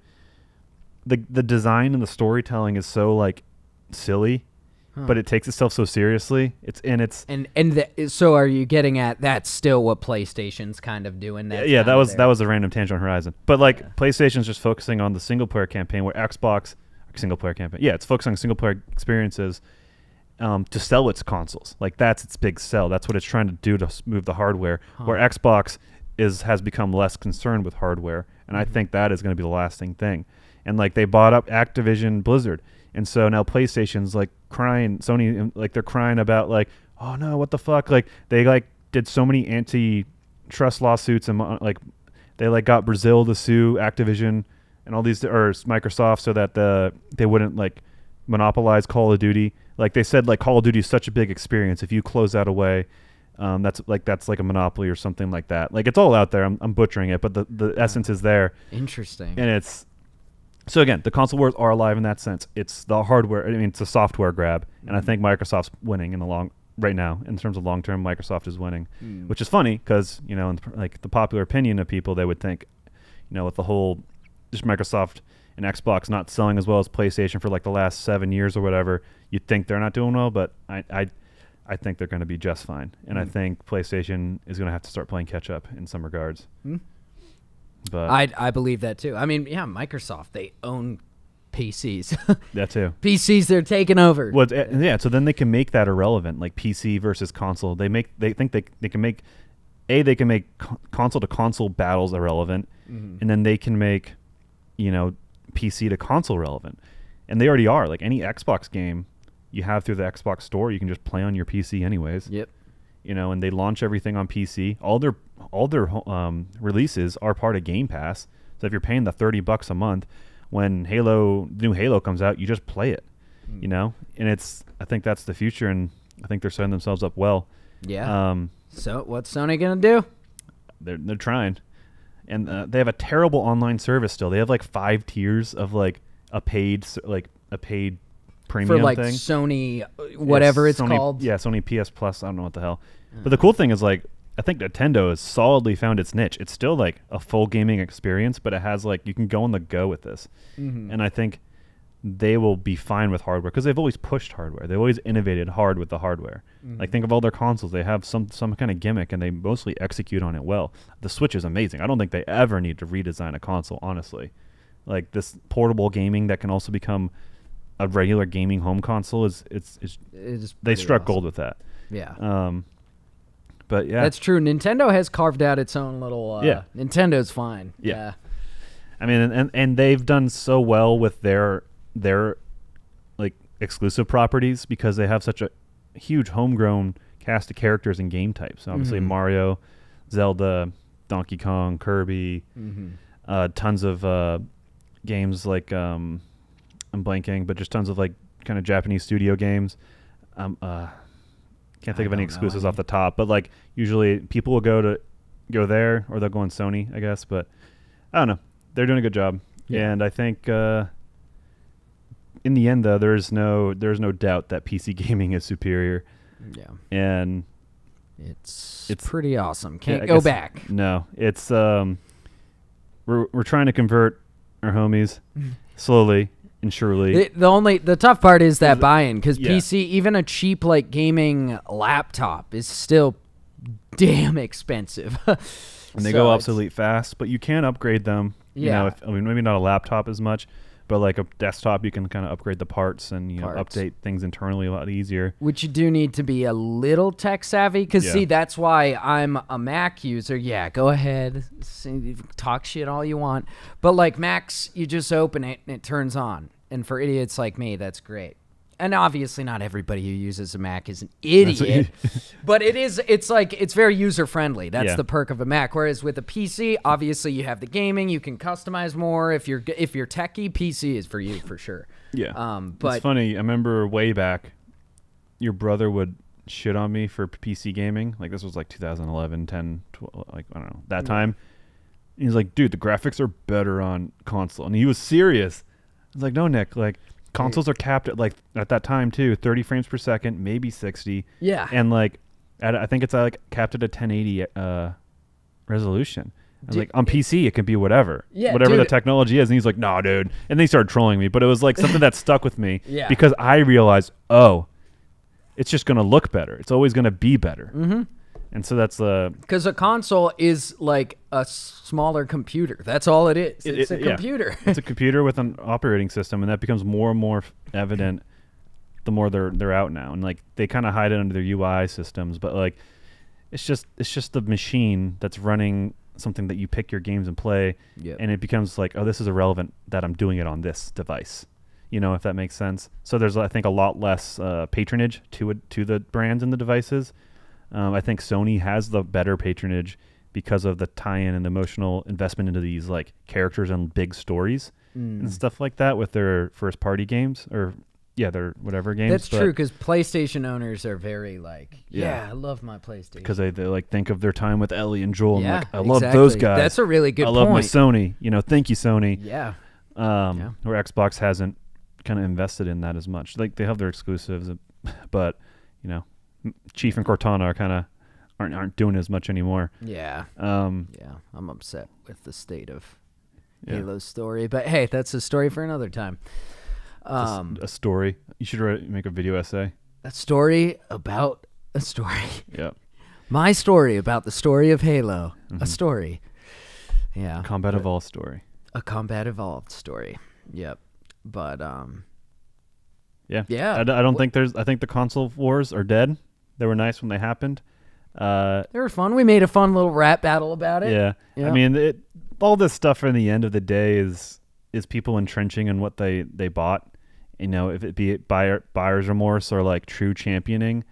the design and the storytelling is so like silly, but it takes itself so seriously. So are you getting at that's still what PlayStation's kind of doing? That was a random tangent on Horizon, but like PlayStation's just focusing on the single player campaign, where Xbox single player campaign, it's focusing on single player experiences to sell its consoles. Like that's its big sell. That's what it's trying to do to move the hardware. Where Xbox has become less concerned with hardware, and I think that is going to be the lasting thing. And like they bought up Activision Blizzard, and so now PlayStation's like crying. Sony, like they're crying about like, oh no, what the fuck? Like they like did so many antitrust lawsuits, and like they like got Brazil to sue Activision and all these, or Microsoft, so that they wouldn't like monopolize Call of Duty. Like they said, like Call of Duty is such a big experience. If you close that away, that's like a monopoly or something like that. Like it's all out there. I'm butchering it, but the essence is there. Interesting. And it's. So again, the console wars are alive in that sense. It's the hardware. I mean, it's a software grab, and I think Microsoft's winning right now in terms of long term. Microsoft is winning, which is funny because in like the popular opinion of people, they would think, with the whole just Microsoft and Xbox not selling as well as PlayStation for like the last 7 years or whatever, you'd think they're not doing well, but I think they're going to be just fine, and I think PlayStation is going to have to start playing catch up in some regards. But I believe that too. I mean, Microsoft, they own PCs. That too. PCs, they're taking over. Well, so then they can make that irrelevant, like PC versus console. They think they can make console to console battles irrelevant, and then they can make PC to console relevant, and they already are. Like any Xbox game you have through the Xbox store, you can just play on your PC anyways. Yep. And they launch everything on PC. All their releases are part of Game Pass. So if you're paying the $30 a month, when new Halo comes out, you just play it. And I think that's the future, and I think they're setting themselves up well. Yeah. So what's Sony gonna do? They're trying, and they have a terrible online service still. They have like 5 tiers of like a paid premium for like thing. Sony, whatever it's called. Yeah, Sony PS Plus. I don't know what the hell. But the cool thing is like I think Nintendo has solidly found its niche. It's still like a full gaming experience, but it has like you can go on the go with this. And I think they will be fine with hardware because they've always pushed hardware. They've always innovated hard with the hardware. Like think of all their consoles. They have some kind of gimmick and they mostly execute on it well. The Switch is amazing. I don't think they ever need to redesign a console, honestly. Like this portable gaming that can also become a regular gaming home console is they struck gold with that. Yeah. But yeah, that's true. Nintendo has carved out its own little. Nintendo's fine. Yeah. I mean, and they've done so well with their like exclusive properties because they have such a huge homegrown cast of characters and game types. Obviously, Mario, Zelda, Donkey Kong, Kirby, tons of games like I'm blanking, but just tons of like kind of Japanese studio games. Can't think of any exclusives off the top, but like usually people will go there or they'll go on Sony, I guess. But I don't know. They're doing a good job, and I think in the end, though, there's no doubt that PC gaming is superior. Yeah, and it's pretty awesome. Can't go back. No, it's we're trying to convert our homies slowly and surely. The tough part is that buy-in because PC, even a cheap like gaming laptop, is still damn expensive. And they go obsolete fast, but you can upgrade them. You know, maybe not a laptop as much, but like a desktop, you can kind of upgrade the parts and know, update things internally a lot easier. Which you do need to be a little tech savvy because see, that's why I'm a Mac user. Yeah, go ahead, talk shit all you want, but like Macs, you just open it and it turns on. And for idiots like me, that's great. And obviously not everybody who uses a Mac is an idiot, but it's very user friendly. That's the perk of a Mac. Whereas with a PC, obviously you have the gaming, you can customize more. If you're techie, PC is for you for sure. Yeah. But it's funny. I remember way back, your brother would shit on me for PC gaming. Like this was like 2011, 10, 12, like I don't know, that time. And he's like, dude, the graphics are better on console. And he was serious. I was like, no, Nick, like consoles are capped at like at that time too, 30 frames per second, maybe 60. Yeah. And like I think it's like capped at a 1080 resolution. I was like, on PC it can be whatever. Yeah, whatever the technology is. And he's like, no, dude. And then he started trolling me, but it was like something that stuck with me because I realized, it's just gonna look better. It's always gonna be better. And so that's because a console is like a smaller computer. That's all it is. It's a computer. It's a computer with an operating system, and that becomes more and more evident the more they're out now. And like they kind of hide it under their UI systems, but like it's just the machine that's running something that you pick your games and play, and it becomes like, oh, this is irrelevant that I'm doing it on this device. You know, if that makes sense. So there's I think a lot less patronage to the brands and the devices. I think Sony has the better patronage because of the tie-in and emotional investment into these like characters and big stories and stuff like that with their first-party games or their whatever games. That's true because PlayStation owners are very like, I love my PlayStation because they like think of their time with Ellie and Joel. And like, I love those guys. That's a really good point. I love my Sony. You know, thank you, Sony. Yeah. Where Xbox hasn't kind of invested in that as much. Like they have their exclusives, but you know. Chief and Cortana are kind of aren't doing as much anymore. Yeah. I'm upset with the state of Halo's story, but hey, that's a story for another time. A story. You should make a video essay. A story about a story. Yeah. My story about the story of Halo. A story. Yeah. Combat Evolved story. A Combat Evolved story. Yep. But Yeah. I don't think I think the console wars are dead. They were nice when they happened. They were fun. We made a fun little rap battle about it. Yeah. Yep. I mean, all this stuff in the end of the day is people entrenching in what they bought. You know, if it be buyer's remorse or like true championing.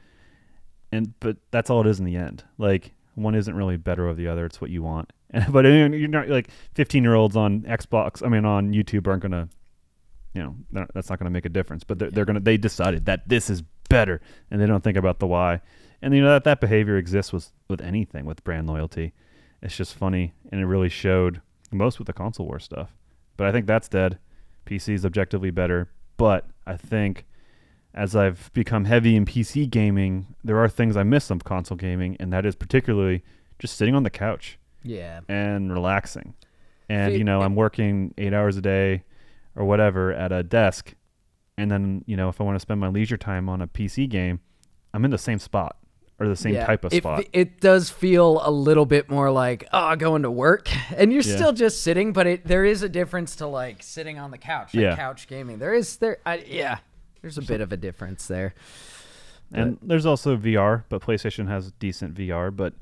But that's all it is in the end. Like one isn't really better over the other. It's what you want. But you're not like 15-year-olds on Xbox. I mean, on YouTube aren't gonna. You know, that's not going to make a difference. But they decided that this is better, and they don't think about the why. And you know that behavior exists with anything with brand loyalty. It's just funny, and it really showed most with the console war stuff. But I think that's dead. PC is objectively better, but I think as I've become heavy in PC gaming, there are things I miss of console gaming, and that is particularly just sitting on the couch. Yeah. And relaxing. And, I'm working 8 hours a day or whatever at a desk. And then, if I want to spend my leisure time on a PC game, I'm in the same spot or the same type of spot. It does feel a little bit more like, going to work. And you're still just sitting, but there is a difference to like sitting on the couch, like couch gaming. There's a bit of a difference there. And there's also VR, but PlayStation has decent VR. But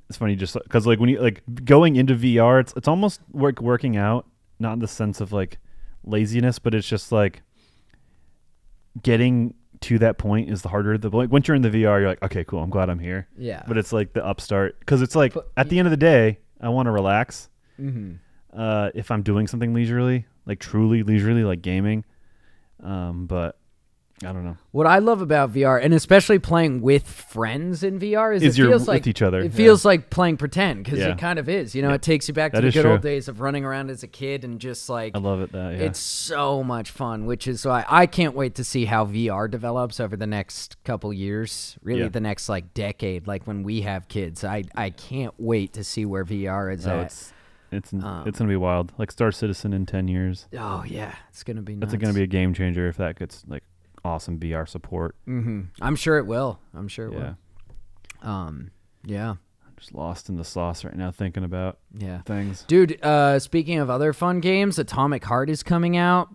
it's funny just because like when you like going into VR, it's almost working out, not in the sense of like laziness, but it's just like getting to that point is the harder. Like once you're in the VR, you're like, okay, cool, I'm glad I'm here. Yeah. But it's like the upstart because it's like at the end of the day, I want to relax. Mm-hmm. If I'm doing something leisurely, like truly leisurely, like gaming. But I don't know. What I love about VR, and especially playing with friends in VR, is it feels like with each other. It feels like playing pretend because it kind of is. Yeah. It takes you back to the good old days of running around as a kid and just like. I love it. It's so much fun, which is why I can't wait to see how VR develops over the next couple years. Really, the next like decade. Like when we have kids, I can't wait to see where VR is at. It's gonna be wild. Like Star Citizen in 10 years. Oh yeah, it's gonna be nuts. It's gonna be a game changer if that gets like awesome VR support. Mm-hmm. I'm sure it will. Will. Yeah. I'm just lost in the sauce right now thinking about things. Dude, speaking of other fun games, Atomic Heart is coming out.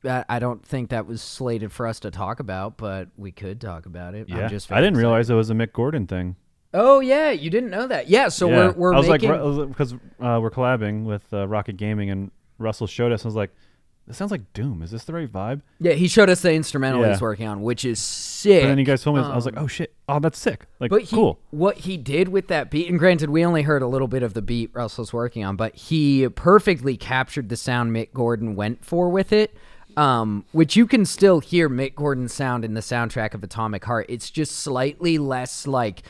I don't think that was slated for us to talk about, but we could talk about it. Yeah. I didn't realize it was a Mick Gordon thing. Oh yeah, you didn't know that. Yeah, so we're making... because we're collabing with Rocket Gaming, and Russell showed us. I was like, this sounds like Doom. Is this the right vibe? Yeah, he showed us the instrumental he's working on, which is sick. And then you guys told me, I was like, oh shit, oh that's sick. Like, cool. What he did with that beat, and granted, we only heard a little bit of the beat Russell's working on, but he perfectly captured the sound Mick Gordon went for with it. Which you can still hear Mick Gordon's sound in the soundtrack of Atomic Heart. It's just slightly less like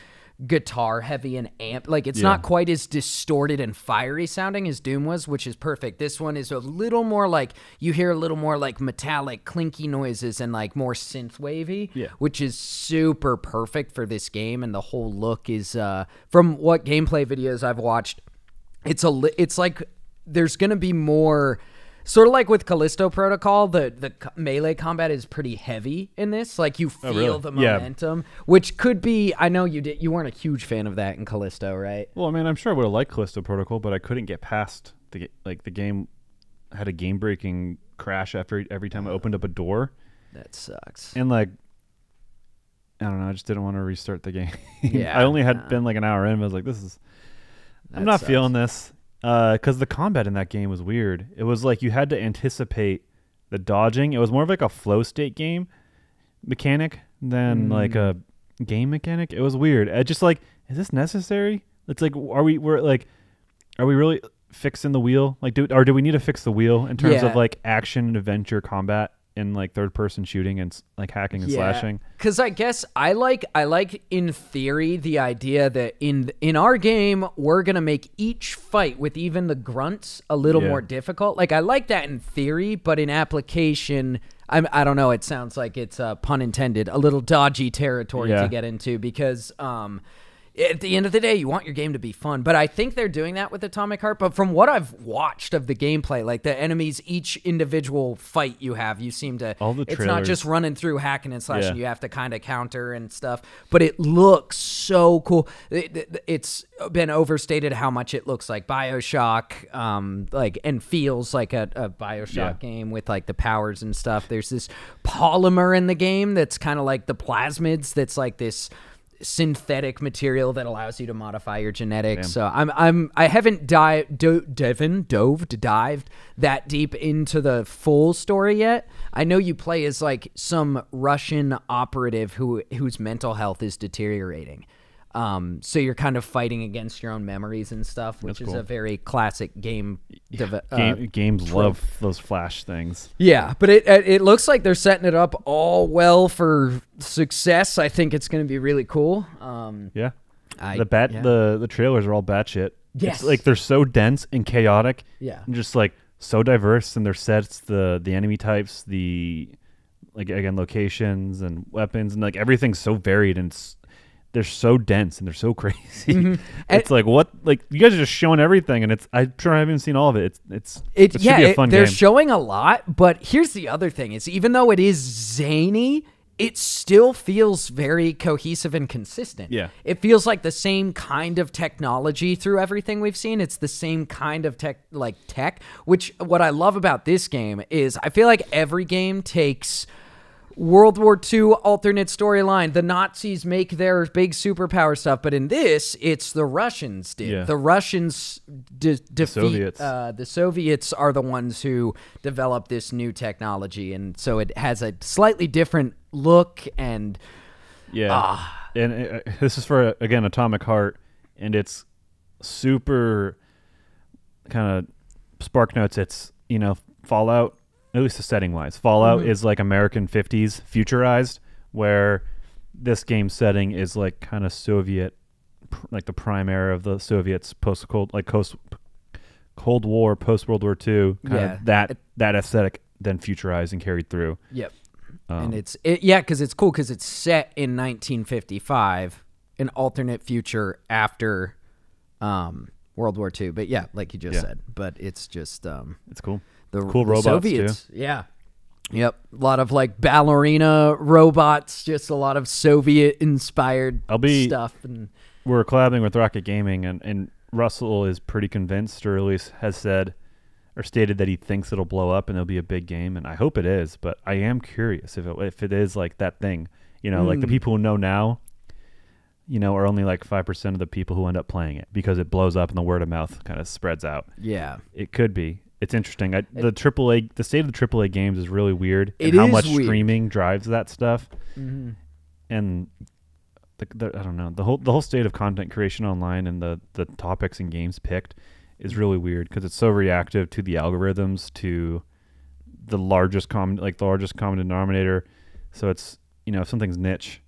guitar heavy and amp, like it's not quite as distorted and fiery sounding as Doom was, which is perfect. This one is a little more like, you hear a little more like metallic clinky noises and like more synth wavy, which is super perfect for this game. And the whole look is from what gameplay videos I've watched, it's like there's gonna be more. Sort of like with Callisto Protocol, the melee combat is pretty heavy in this. Like you feel the momentum, which could be. I know you weren't a huge fan of that in Callisto, right? Well, I mean, I'm sure I would have liked Callisto Protocol, but I couldn't get past the game had a game breaking crash every time I opened up a door. That sucks. And like, I don't know, I just didn't want to restart the game. Yeah, I only had been like an hour in. I was like, I'm not feeling this. Because the combat in that game was weird. It was like you had to anticipate the dodging. It was more of like a flow state game mechanic than like a game mechanic. It was weird. I just like, is this necessary? It's like, are we really fixing the wheel? Like, do we need to fix the wheel in terms of like action and adventure combat in like third person shooting and like hacking and slashing? Because I guess I like in theory the idea that in our game we're gonna make each fight with even the grunts a little more difficult. Like I like that in theory, but in application, I don't know. It sounds like it's pun intended, a little dodgy territory to get into because at the end of the day, you want your game to be fun. But I think they're doing that with Atomic Heart. But from what I've watched of the gameplay, like the enemies, each individual fight you have, you seem to... It's not just running through hacking and slashing. You have to kind of counter and stuff. But it looks so cool. It's been overstated how much it looks like BioShock, and feels like a BioShock game with like the powers and stuff. There's this polymer in the game that's kind of like the plasmids. That's like this synthetic material that allows you to modify your genetics. So I haven't dived that deep into the full story yet. I know you play as like some Russian operative whose mental health is deteriorating. So you're kind of fighting against your own memories and stuff, which is a very classic game. Games love those flash things. Yeah, but it looks like they're setting it up all well for success. I think it's going to be really cool. The trailers are all batshit. Yes, it's like they're so dense and chaotic. Yeah, and just like so diverse in their sets, the enemy types, the like again locations and weapons and like everything's so varied and they're so dense and they're so crazy. Mm-hmm. It's like what, like you guys are just showing everything, and I'm sure I haven't seen all of it. It should be a fun game. They're showing a lot, but here's the other thing: is even though it is zany, it still feels very cohesive and consistent. Yeah, it feels like the same kind of technology through everything we've seen. It's the same kind of tech. Which what I love about this game is I feel like every game takes World War II alternate storyline. The Nazis make their big superpower stuff, but in this, it's the Russians did. Yeah. The Russians defeat Soviets. The Soviets are the ones who developed this new technology, and so it has a slightly different look. And this is for again Atomic Heart, and it's super kind of Spark Notes. It's Fallout. At least the setting wise, Fallout is like American 50s futurized, where this game setting is like kind of Soviet, like the prime era of the Soviets post Cold War, post World War II, kind of that aesthetic, then futurized and carried through. Yep. And because it's cool because it's set in 1955, an alternate future after World War II. But yeah, like you just said, but it's just it's cool. Cool robots Soviets, too. Yeah. Yep. A lot of like ballerina robots, just a lot of Soviet inspired stuff. And we're collabing with Rocket Gaming, and Russell is pretty convinced, or at least has said or stated that he thinks it'll blow up and it'll be a big game, and I hope it is, but I am curious if it is like that thing. Like the people who know now, are only like 5% of the people who end up playing it because it blows up and the word of mouth kind of spreads out. Yeah. It could be. It's interesting. The state of the AAA games is really weird. And how much streaming drives that stuff, and I don't know, the whole state of content creation online and the topics and games picked is really weird because it's so reactive to the algorithms, to the largest common denominator. So it's if something's niche,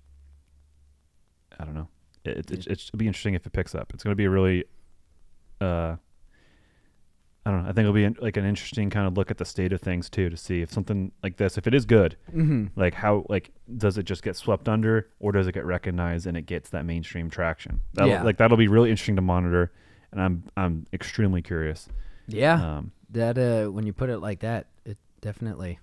I don't know. It'll be interesting if it picks up. It's going to be a really I don't know. I think it'll be like an interesting kind of look at the state of things too, to see if something like this, if it is good, like how, like, does it just get swept under, or does it get recognized and it gets that mainstream traction? That'll be really interesting to monitor, and I'm extremely curious. Yeah, that when you put it like that, it definitely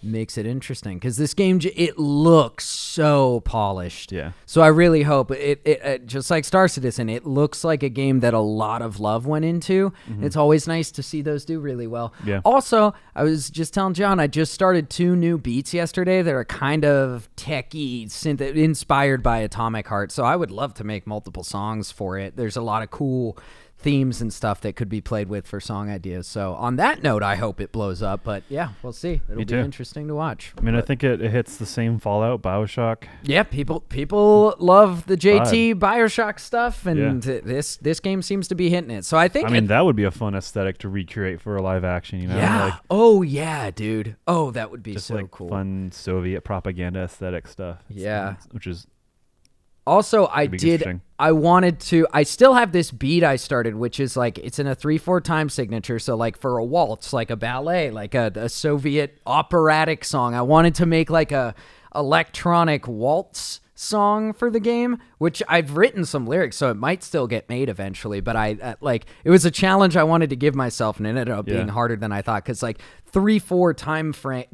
makes it interesting because this game it looks so polished. Yeah. So I really hope it just like Star Citizen, it looks like a game that a lot of love went into. It's always nice to see those do really well. Yeah. Also, I was just telling John, I just started 2 new beats yesterday that are kind of techie, inspired by Atomic Heart. So I would love to make multiple songs for it. There's a lot of cool themes and stuff that could be played with for song ideas. So on that note, I hope it blows up, but yeah, we'll see. It'll be interesting to watch. I mean, I think it hits the same Fallout, BioShock. Yeah, people love the JT BioShock stuff, and this game seems to be hitting it. So I think that would be a fun aesthetic to recreate for a live action, Yeah. Like, oh yeah, dude. Oh, that would be just so like cool. Fun Soviet propaganda aesthetic stuff. Which is also, I still have this beat I started, which is like, it's in a 3/4 time signature. So like for a waltz, like a ballet, like a Soviet operatic song. I wanted to make like a electronic waltz song for the game, which I've written some lyrics, so it might still get made eventually. But it was a challenge I wanted to give myself, and it ended up being harder than I thought. Cause like 3/4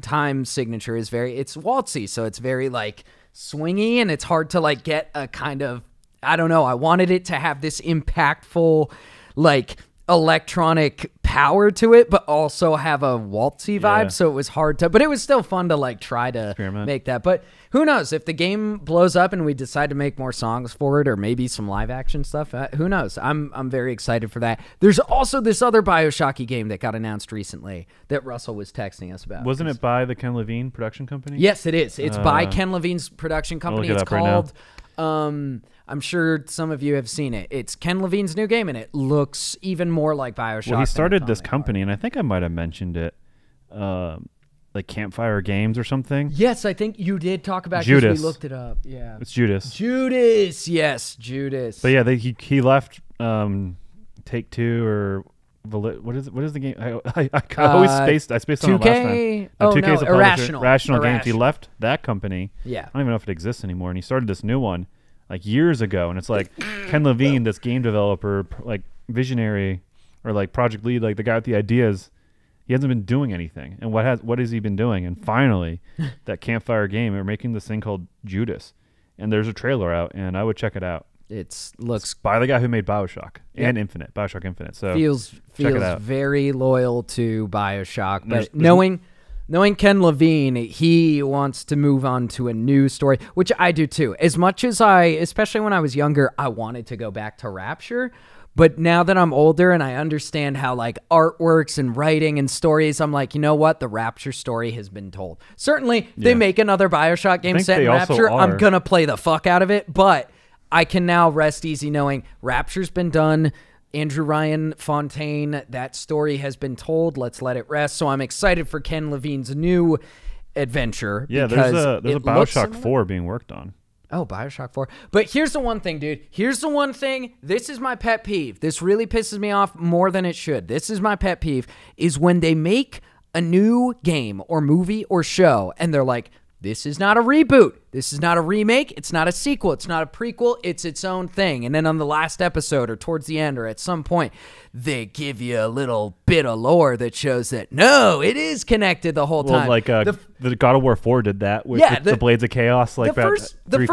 time signature is it's waltzy. So it's very like swingy, and it's hard to like get a kind of, I don't know, I wanted it to have this impactful like electronic power to it, but also have a waltzy vibe. So it was hard to, but it was still fun to like try to make that. But who knows, if the game blows up and we decide to make more songs for it, or maybe some live action stuff, who knows? I'm very excited for that. There's also this other BioShocky game that got announced recently that Russell was texting us about. Wasn't it by the Ken Levine production company? Yes, it is. It's by Ken Levine's production company. It's called I'm sure some of you have seen it. It's Ken Levine's new game, and it looks even more like BioShock. Well, he started this company, and I think I might have mentioned it, like Campfire Games or something. Yes, I think you did talk about it because we looked it up. Yeah, it's Judas. Judas, yes, Judas. But yeah, he left Take-Two or What is it? What is the game? I always spaced. I spaced on it last time. 2K? Is a Irrational. Irrational Games. He left that company. Yeah. I don't even know if it exists anymore. And he started this new one like years ago. And it's like Ken Levine, this game developer, like visionary or like project lead, like the guy with the ideas. He hasn't been doing anything. And what has he been doing? And finally, that Campfire game, they're making this thing called Judas. And there's a trailer out, and I would check it out. It's by the guy who made BioShock and BioShock Infinite. So feels check it out. very loyal to BioShock. But knowing Ken Levine, he wants to move on to a new story, which I do too. As much as especially when I was younger, I wanted to go back to Rapture. But now that I'm older and I understand how like art works and writing and stories, I'm like, you know what? The Rapture story has been told. Certainly, they make another BioShock game set in Rapture. I'm going to play the fuck out of it. But I can now rest easy knowing Rapture's been done. Andrew Ryan Fontaine, that story has been told. Let's let it rest. So I'm excited for Ken Levine's new adventure. Yeah, there's a BioShock 4 being worked on. Oh, BioShock 4. But here's the one thing, dude. Here's the one thing. This is my pet peeve. This really pisses me off more than it should. This is my pet peeve, is when they make a new game or movie or show, and they're like, this is not a reboot. This is not a remake. It's not a sequel. It's not a prequel. It's its own thing. And then on the last episode or towards the end or at some point, they give you a little bit of lore that shows that, no, it is connected the whole time. Like the God of War 4 did that with the Blades of Chaos. Like the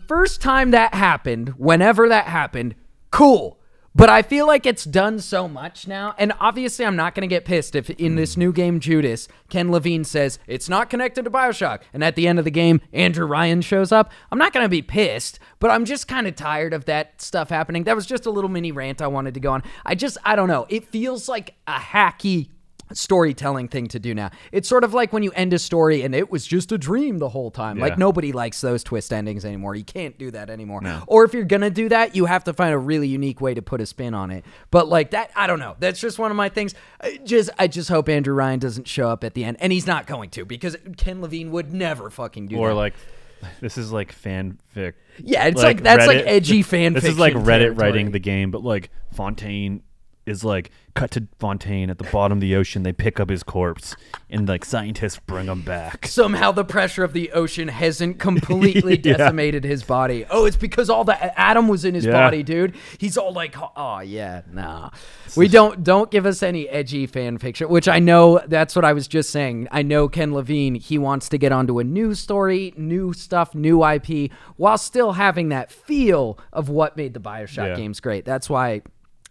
first time that happened, whenever that happened, cool. But I feel like it's done so much now, and obviously I'm not going to get pissed if in this new game, Judas, Ken Levine says, it's not connected to BioShock, and at the end of the game, Andrew Ryan shows up. I'm not going to be pissed, but I'm just kind of tired of that stuff happening. That was just a little mini rant I wanted to go on. I don't know. It feels like a hacky storytelling thing to do now. It's sort of like when you end a story and it was just a dream the whole time. Like nobody likes those twist endings anymore. You can't do that anymore. No. Or if you're gonna do that, you have to find a really unique way to put a spin on it. But like that, I don't know. That's just one of my things. I just hope Andrew Ryan doesn't show up at the end, and he's not going to, because Ken Levine would never fucking do that. Or like, this is like fanfic. Yeah, it's like that's Reddit, like edgy fanfic. This is like Reddit writing the game, but like Fontaine is like cut to Fontaine at the bottom of the ocean. They pick up his corpse and like scientists bring him back. Somehow the pressure of the ocean hasn't completely decimated his body. Oh, it's because all the atom was in his body, dude. He's all like, oh yeah, nah. We don't give us any edgy fan fiction, which I know that's what I was just saying. I know Ken Levine, he wants to get onto a new story, new stuff, new IP, while still having that feel of what made the BioShock games great. That's why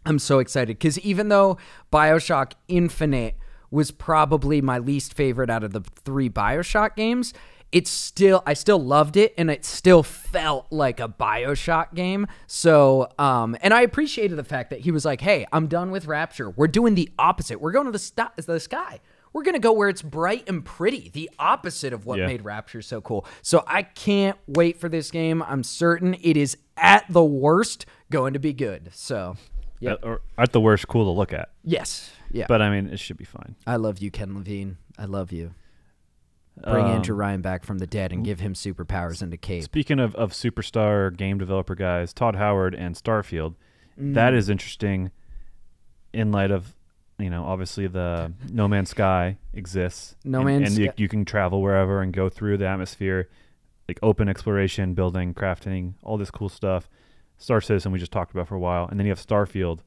I'm so excited, because even though BioShock Infinite was probably my least favorite out of the 3 BioShock games, I still loved it, and it still felt like a BioShock game. So, and I appreciated the fact that he was like, hey, I'm done with Rapture. We're doing the opposite. We're going to the sky. We're going to go where it's bright and pretty, the opposite of what made Rapture so cool. So I can't wait for this game. I'm certain it is at the worst going to be good. So... yeah. Or at the worst, cool to look at. Yes. Yeah. But I mean, it should be fine. I love you, Ken Levine. I love you. Bring Andrew Ryan back from the dead and give him superpowers and a cape. Speaking of superstar game developer guys, Todd Howard and Starfield, that is interesting in light of, obviously the No Man's Sky exists. And you can travel wherever and go through the atmosphere, like open exploration, building, crafting, all this cool stuff. Star Citizen we just talked about for a while, and then you have Starfield,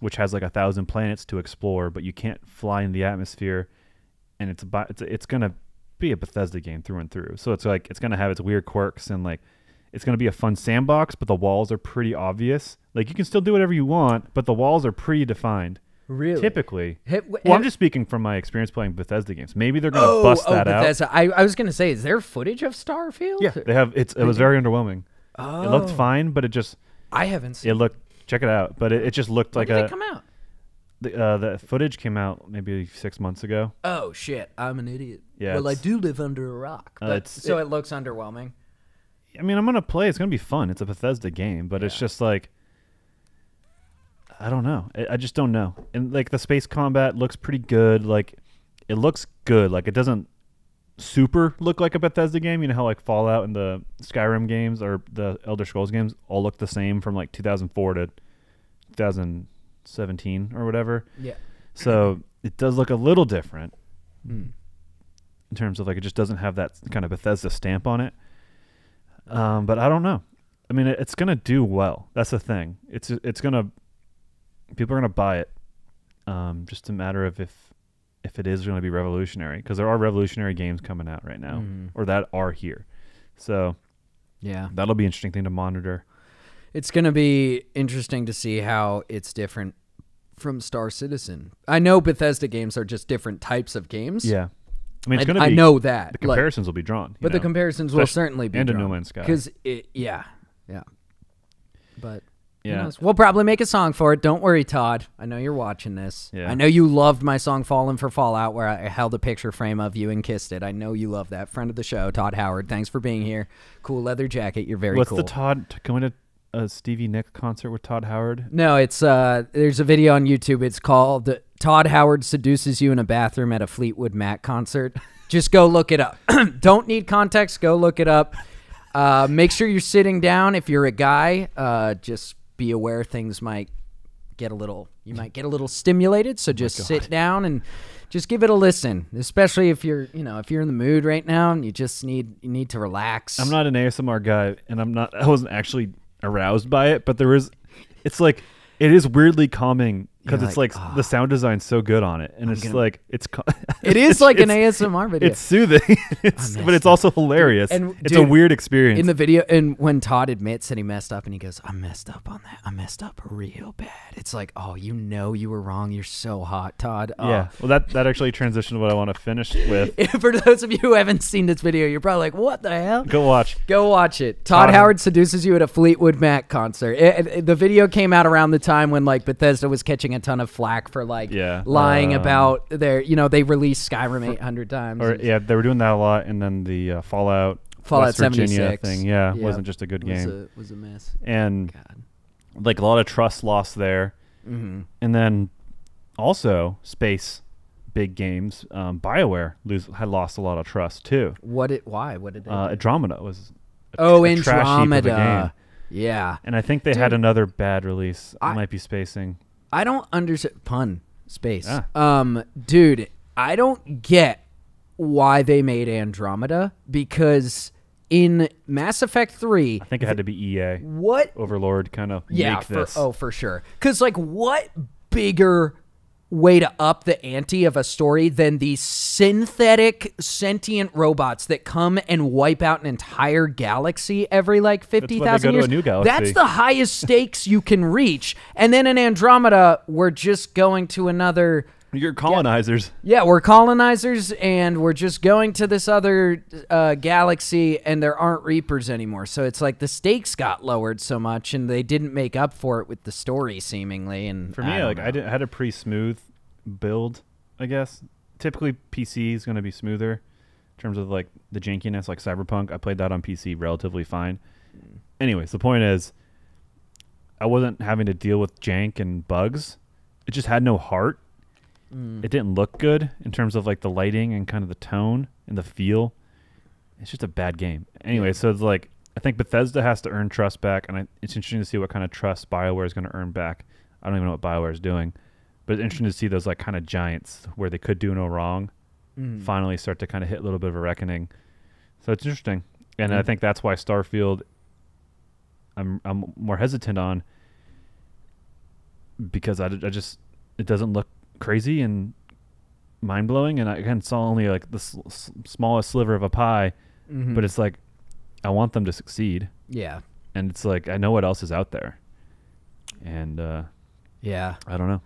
which has like 1,000 planets to explore, but you can't fly in the atmosphere, and it's gonna be a Bethesda game through and through. So it's like it's gonna have its weird quirks, and like it's gonna be a fun sandbox, but the walls are pretty obvious. Like you can still do whatever you want, but the walls are pretty defined. Really? Typically. I'm just speaking from my experience playing Bethesda games. Maybe they're gonna bust that Bethesda. out. I was gonna say, is there footage of Starfield? Yeah, they have. It was very underwhelming. Oh. It looked fine, but it just... I haven't seen it. Check it out. But it just looked when like did it come out? The footage came out maybe 6 months ago. Oh, shit. I'm an idiot. Yeah, well, I do live under a rock. But, so it looks underwhelming. I mean, I'm going to play. It's going to be fun. It's a Bethesda game, but it's just like... I don't know. I just don't know. And like the space combat looks pretty good. Like it looks good. Like it doesn't super look like a Bethesda game. You know how like Fallout and the Skyrim games or the Elder Scrolls games all look the same from like 2004 to 2000 17 or whatever. Yeah. So it does look a little different Mm. in terms of like it just doesn't have that kind of Bethesda stamp on it. But I don't know. I mean, it's gonna do well. That's the thing. It's gonna people are gonna buy it. Just a matter of if it is going to be revolutionary, because there are revolutionary games coming out right now or that are here. So yeah, that'll be an interesting thing to monitor. It's going to be interesting to see how it's different from Star Citizen. I know Bethesda games are just different types of games. Yeah. I mean, it's going to be. I know that. The comparisons will be drawn. But the comparisons will certainly be drawn. And a No Man's Sky. Because, yeah. But yeah, we'll probably make a song for it. Don't worry, Todd. I know you're watching this. Yeah. I know you loved my song Fallen for Fallout, where I held a picture frame of you and kissed it. I know you love that. Friend of the show, Todd Howard. Thanks for being here. Cool leather jacket. You're very cool. What's the Todd going to a Stevie Nicks concert with Todd Howard? No, it's there's a video on YouTube. It's called Todd Howard Seduces You in a Bathroom at a Fleetwood Mac Concert. Just go look it up. Don't need context. Go look it up. Make sure you're sitting down. If you're a guy, just be aware things might get a little stimulated. So just sit down and just give it a listen, especially if you're in the mood right now and you need to relax. I'm not an ASMR guy, and I wasn't actually aroused by it, but it's like, it is weirdly calming because it's like the sound design's so good on it, and it is like an ASMR video. It's soothing, but it's also hilarious. And it's a weird experience. In the video, and when Todd admits that he messed up, and he goes, "I messed up on that. I messed up real bad." It's like, oh, you were wrong. You're so hot, Todd. Oh. Yeah. Well, that actually transitioned to what I want to finish with. For those of you who haven't seen this video, you're probably like, "What the hell?" Go watch it. Todd Howard seduces you at a Fleetwood Mac concert. The video came out around the time when like Bethesda was catching a ton of flack for like lying about their, they released Skyrim 800 times. They were doing that a lot, and then the Fallout West Virginia 76 thing, wasn't just a good game. It was a mess. And like a lot of trust lost there. Mm-hmm. And then also space big games, BioWare had lost a lot of trust too. Why? What did they do? Andromeda was a Andromeda. Trash heap of a game. Yeah. And I think they had another bad release. I might be spacing. I don't understand space. Yeah. Dude, I don't get why they made Andromeda, because in Mass Effect 3, I think it had to be EA. What Overlord kind of make this. For sure. Cuz like, what bigger way to up the ante of a story than these synthetic sentient robots that come and wipe out an entire galaxy every like 50,000 years. To a new galaxy. That's the highest stakes you can reach. And then in Andromeda, we're just going to another... You're colonizers. Yeah, we're colonizers, and we're just going to this other galaxy, and there aren't Reapers anymore. So it's like the stakes got lowered so much, and they didn't make up for it with the story, seemingly. And for me, I had a pretty smooth build, I guess. Typically, PC is going to be smoother in terms of like the jankiness, like Cyberpunk. I played that on PC relatively fine. Anyways, the point is, I wasn't having to deal with jank and bugs. It just had no heart. It didn't look good in terms of like the lighting and kind of the tone and the feel. It's just a bad game. Anyway, so it's like, I think Bethesda has to earn trust back, and it's interesting to see what kind of trust BioWare is going to earn back. I don't even know what BioWare is doing, but it's interesting to see those like kind of giants where they could do no wrong finally start to kind of hit a little bit of a reckoning. So it's interesting, and I think that's why Starfield I'm more hesitant on, because I just, it doesn't look crazy and mind-blowing, and I again saw only like the smallest sliver of a pie, but it's like, I want them to succeed. Yeah. And it's like, I know what else is out there, and I don't know.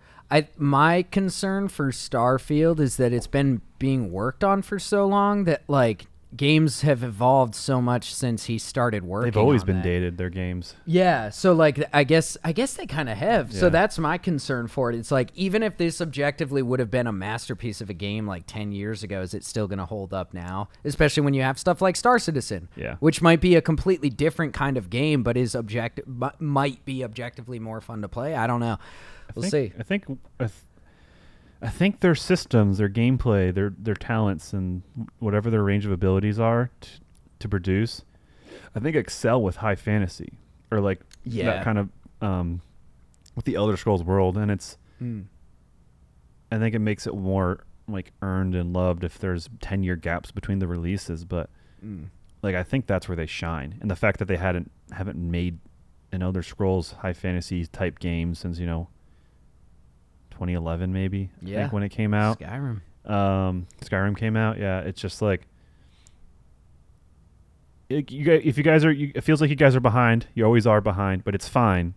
My concern for Starfield is that it's been being worked on for so long that like games have evolved so much since he started working. They've always been dated, their games. Yeah, so like I guess they kind of have. Yeah. So that's my concern for it. It's like, even if this objectively would have been a masterpiece of a game like 10 years ago, is it still going to hold up now? Especially when you have stuff like Star Citizen, which might be a completely different kind of game, but might be objectively more fun to play. I don't know. We'll see. I think their systems, their gameplay, their talents, and whatever their range of abilities are to produce, I think excel with high fantasy, or like that kind of with the Elder Scrolls world, and it's I think it makes it more like earned and loved if there's 10-year gaps between the releases, but like I think that's where they shine. And the fact that they haven't made an Elder Scrolls high fantasy type game since 2011 maybe, I think, when it came out. Skyrim came out. Yeah, it's just like it feels like you guys are behind. You always are behind, but it's fine.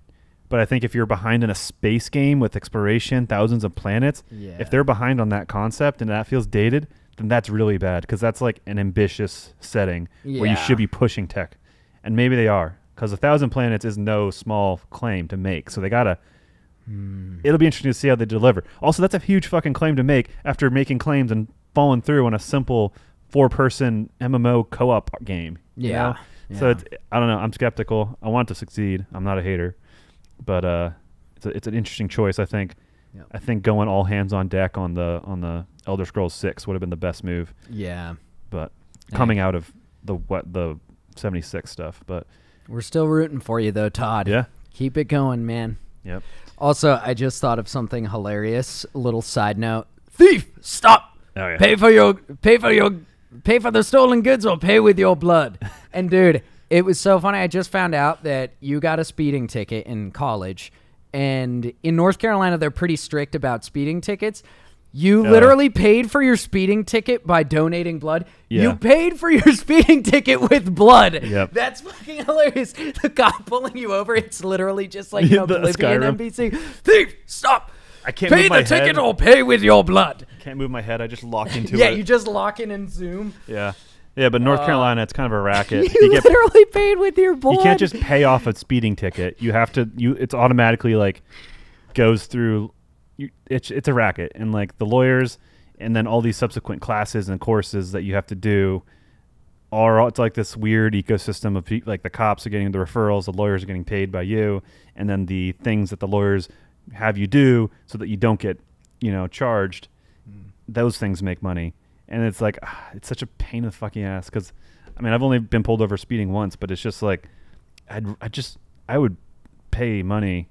But I think if you're behind in a space game with exploration, thousands of planets, if they're behind on that concept and that feels dated, then that's really bad, because that's like an ambitious setting where you should be pushing tech. And maybe they are, because 1,000 planets is no small claim to make. So they got to... It'll be interesting to see how they deliver. Also, that's a huge fucking claim to make after making claims and falling through on a simple 4-person MMO co-op game. You know? So I don't know. I'm skeptical. I want it to succeed. I'm not a hater. But it's an interesting choice, I think. Yep. I think going all hands on deck on the Elder Scrolls 6 would have been the best move. Yeah. But coming out of the 76 stuff, but we're still rooting for you though, Todd. Yeah. Keep it going, man. Yep. Also, I just thought of something hilarious. A little side note. Thief, stop. Oh, yeah. Pay for the stolen goods or pay with your blood. And dude, it was so funny. I just found out that you got a speeding ticket in college, and in North Carolina, they're pretty strict about speeding tickets. You literally paid for your speeding ticket by donating blood. Yeah. You paid for your speeding ticket with blood. Yep. That's fucking hilarious. The cop pulling you over, it's literally just like Oblivion NPC. Thief, stop. I can't pay move my the ticket head. or pay with your blood. Can't move my head. I just lock into it. Yeah, you just lock in and zoom. Yeah. Yeah, but North Carolina, it's kind of a racket. You literally paid with your blood. You can't just pay off a speeding ticket. You have to. It's automatically like goes through. It's a racket, and like the lawyers, and then all these subsequent classes and courses that you have to do. It's like this weird ecosystem of like the cops are getting the referrals, the lawyers are getting paid by you, and then the things that the lawyers have you do so that you don't get charged. Those things make money. And it's like, it's such a pain in the fucking ass, because, I mean, I've only been pulled over speeding once, but it's just like, I would pay money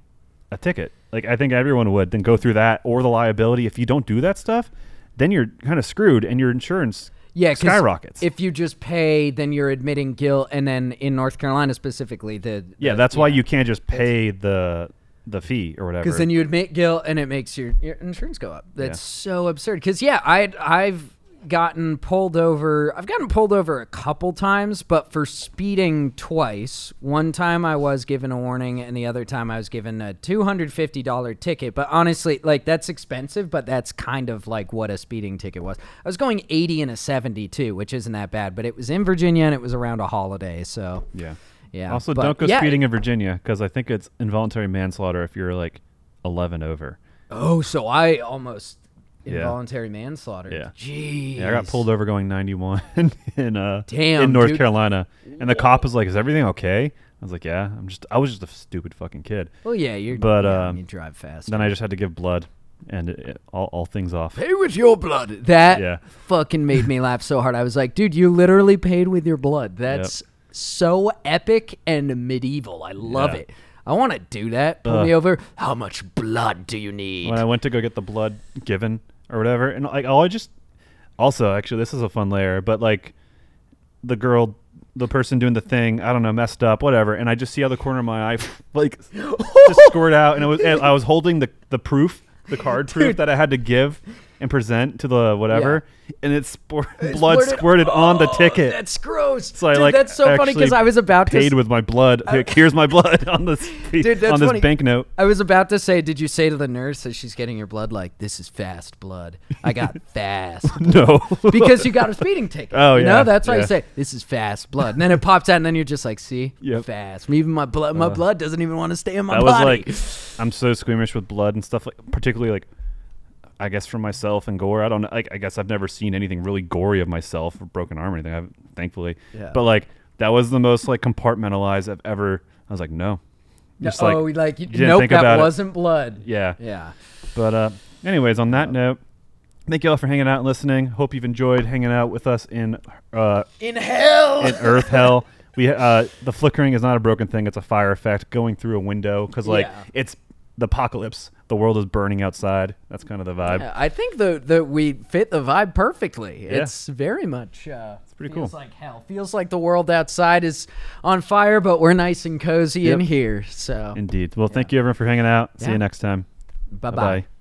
a ticket. Like, I think everyone would then go through that, or the liability. If you don't do that stuff, then you're kind of screwed, and your insurance skyrockets. If you just pay, then you're admitting guilt, and then in North Carolina specifically, that's why you can't just pay the fee or whatever. Because then you admit guilt, and it makes your insurance go up. That's so absurd. Because I've gotten pulled over. I've gotten pulled over a couple times, but for speeding twice. One time I was given a warning, and the other time I was given a $250 ticket. But honestly, like, that's expensive, but that's kind of like what a speeding ticket was. I was going 80 and a 72, which isn't that bad, but it was in Virginia, and it was around a holiday, so yeah. Also, don't go speeding in Virginia, because I think it's involuntary manslaughter if you're like 11 over. Oh, so I almost involuntary manslaughter. Yeah. Jeez. Yeah, I got pulled over going 91 in North Carolina, and the cop was like, "Is everything okay?" I was like, "Yeah, I was just a stupid fucking kid." Well, yeah, you drive fast. Then I just had to give blood, and all things off. Pay with your blood. That fucking made me laugh so hard. I was like, dude, you literally paid with your blood. That's so epic and medieval. I love it. I want to do that. Pull me over. How much blood do you need? When I went to go get the blood given or whatever, and like, actually, this is a fun layer, but like the person doing the thing, I don't know, messed up, whatever, and I just see out the corner of my eye, like, just squirt out, and I was holding the proof, the card proof that I had to give and present to the whatever, and blood squirted on the ticket. That's gross. So dude, that's so funny, because I was about to paid with my blood. Here's my blood on this banknote. I was about to say, did you say to the nurse as she's getting your blood, like, this is fast blood? I got fast blood. No. Because you got a speeding ticket. Oh, yeah. That's why you say, this is fast blood. And then it pops out, and then you're just like, see? Fast. Even my blood doesn't even want to stay in my body. Was like, I'm so squeamish with blood and stuff, like, particularly like, I guess for myself and gore, I don't know. Like, I guess I've never seen anything really gory of myself or broken arm or anything. Thankfully, but like that was the most like compartmentalized I've ever. I was like, no, just like you didn't think about wasn't blood. Yeah. But anyways, on that note, thank you all for hanging out and listening. Hope you've enjoyed hanging out with us in hell, in Earth hell. We the flickering is not a broken thing; it's a fire effect going through a window because like it's the apocalypse. The world is burning outside. That's kind of the vibe. Yeah, I think that we fit the vibe perfectly. Yeah. It's very much it's pretty feels cool. like hell. Feels like the world outside is on fire, but we're nice and cozy in here. So indeed. Well, thank you everyone for hanging out. See you next time. Bye-bye. Bye-bye.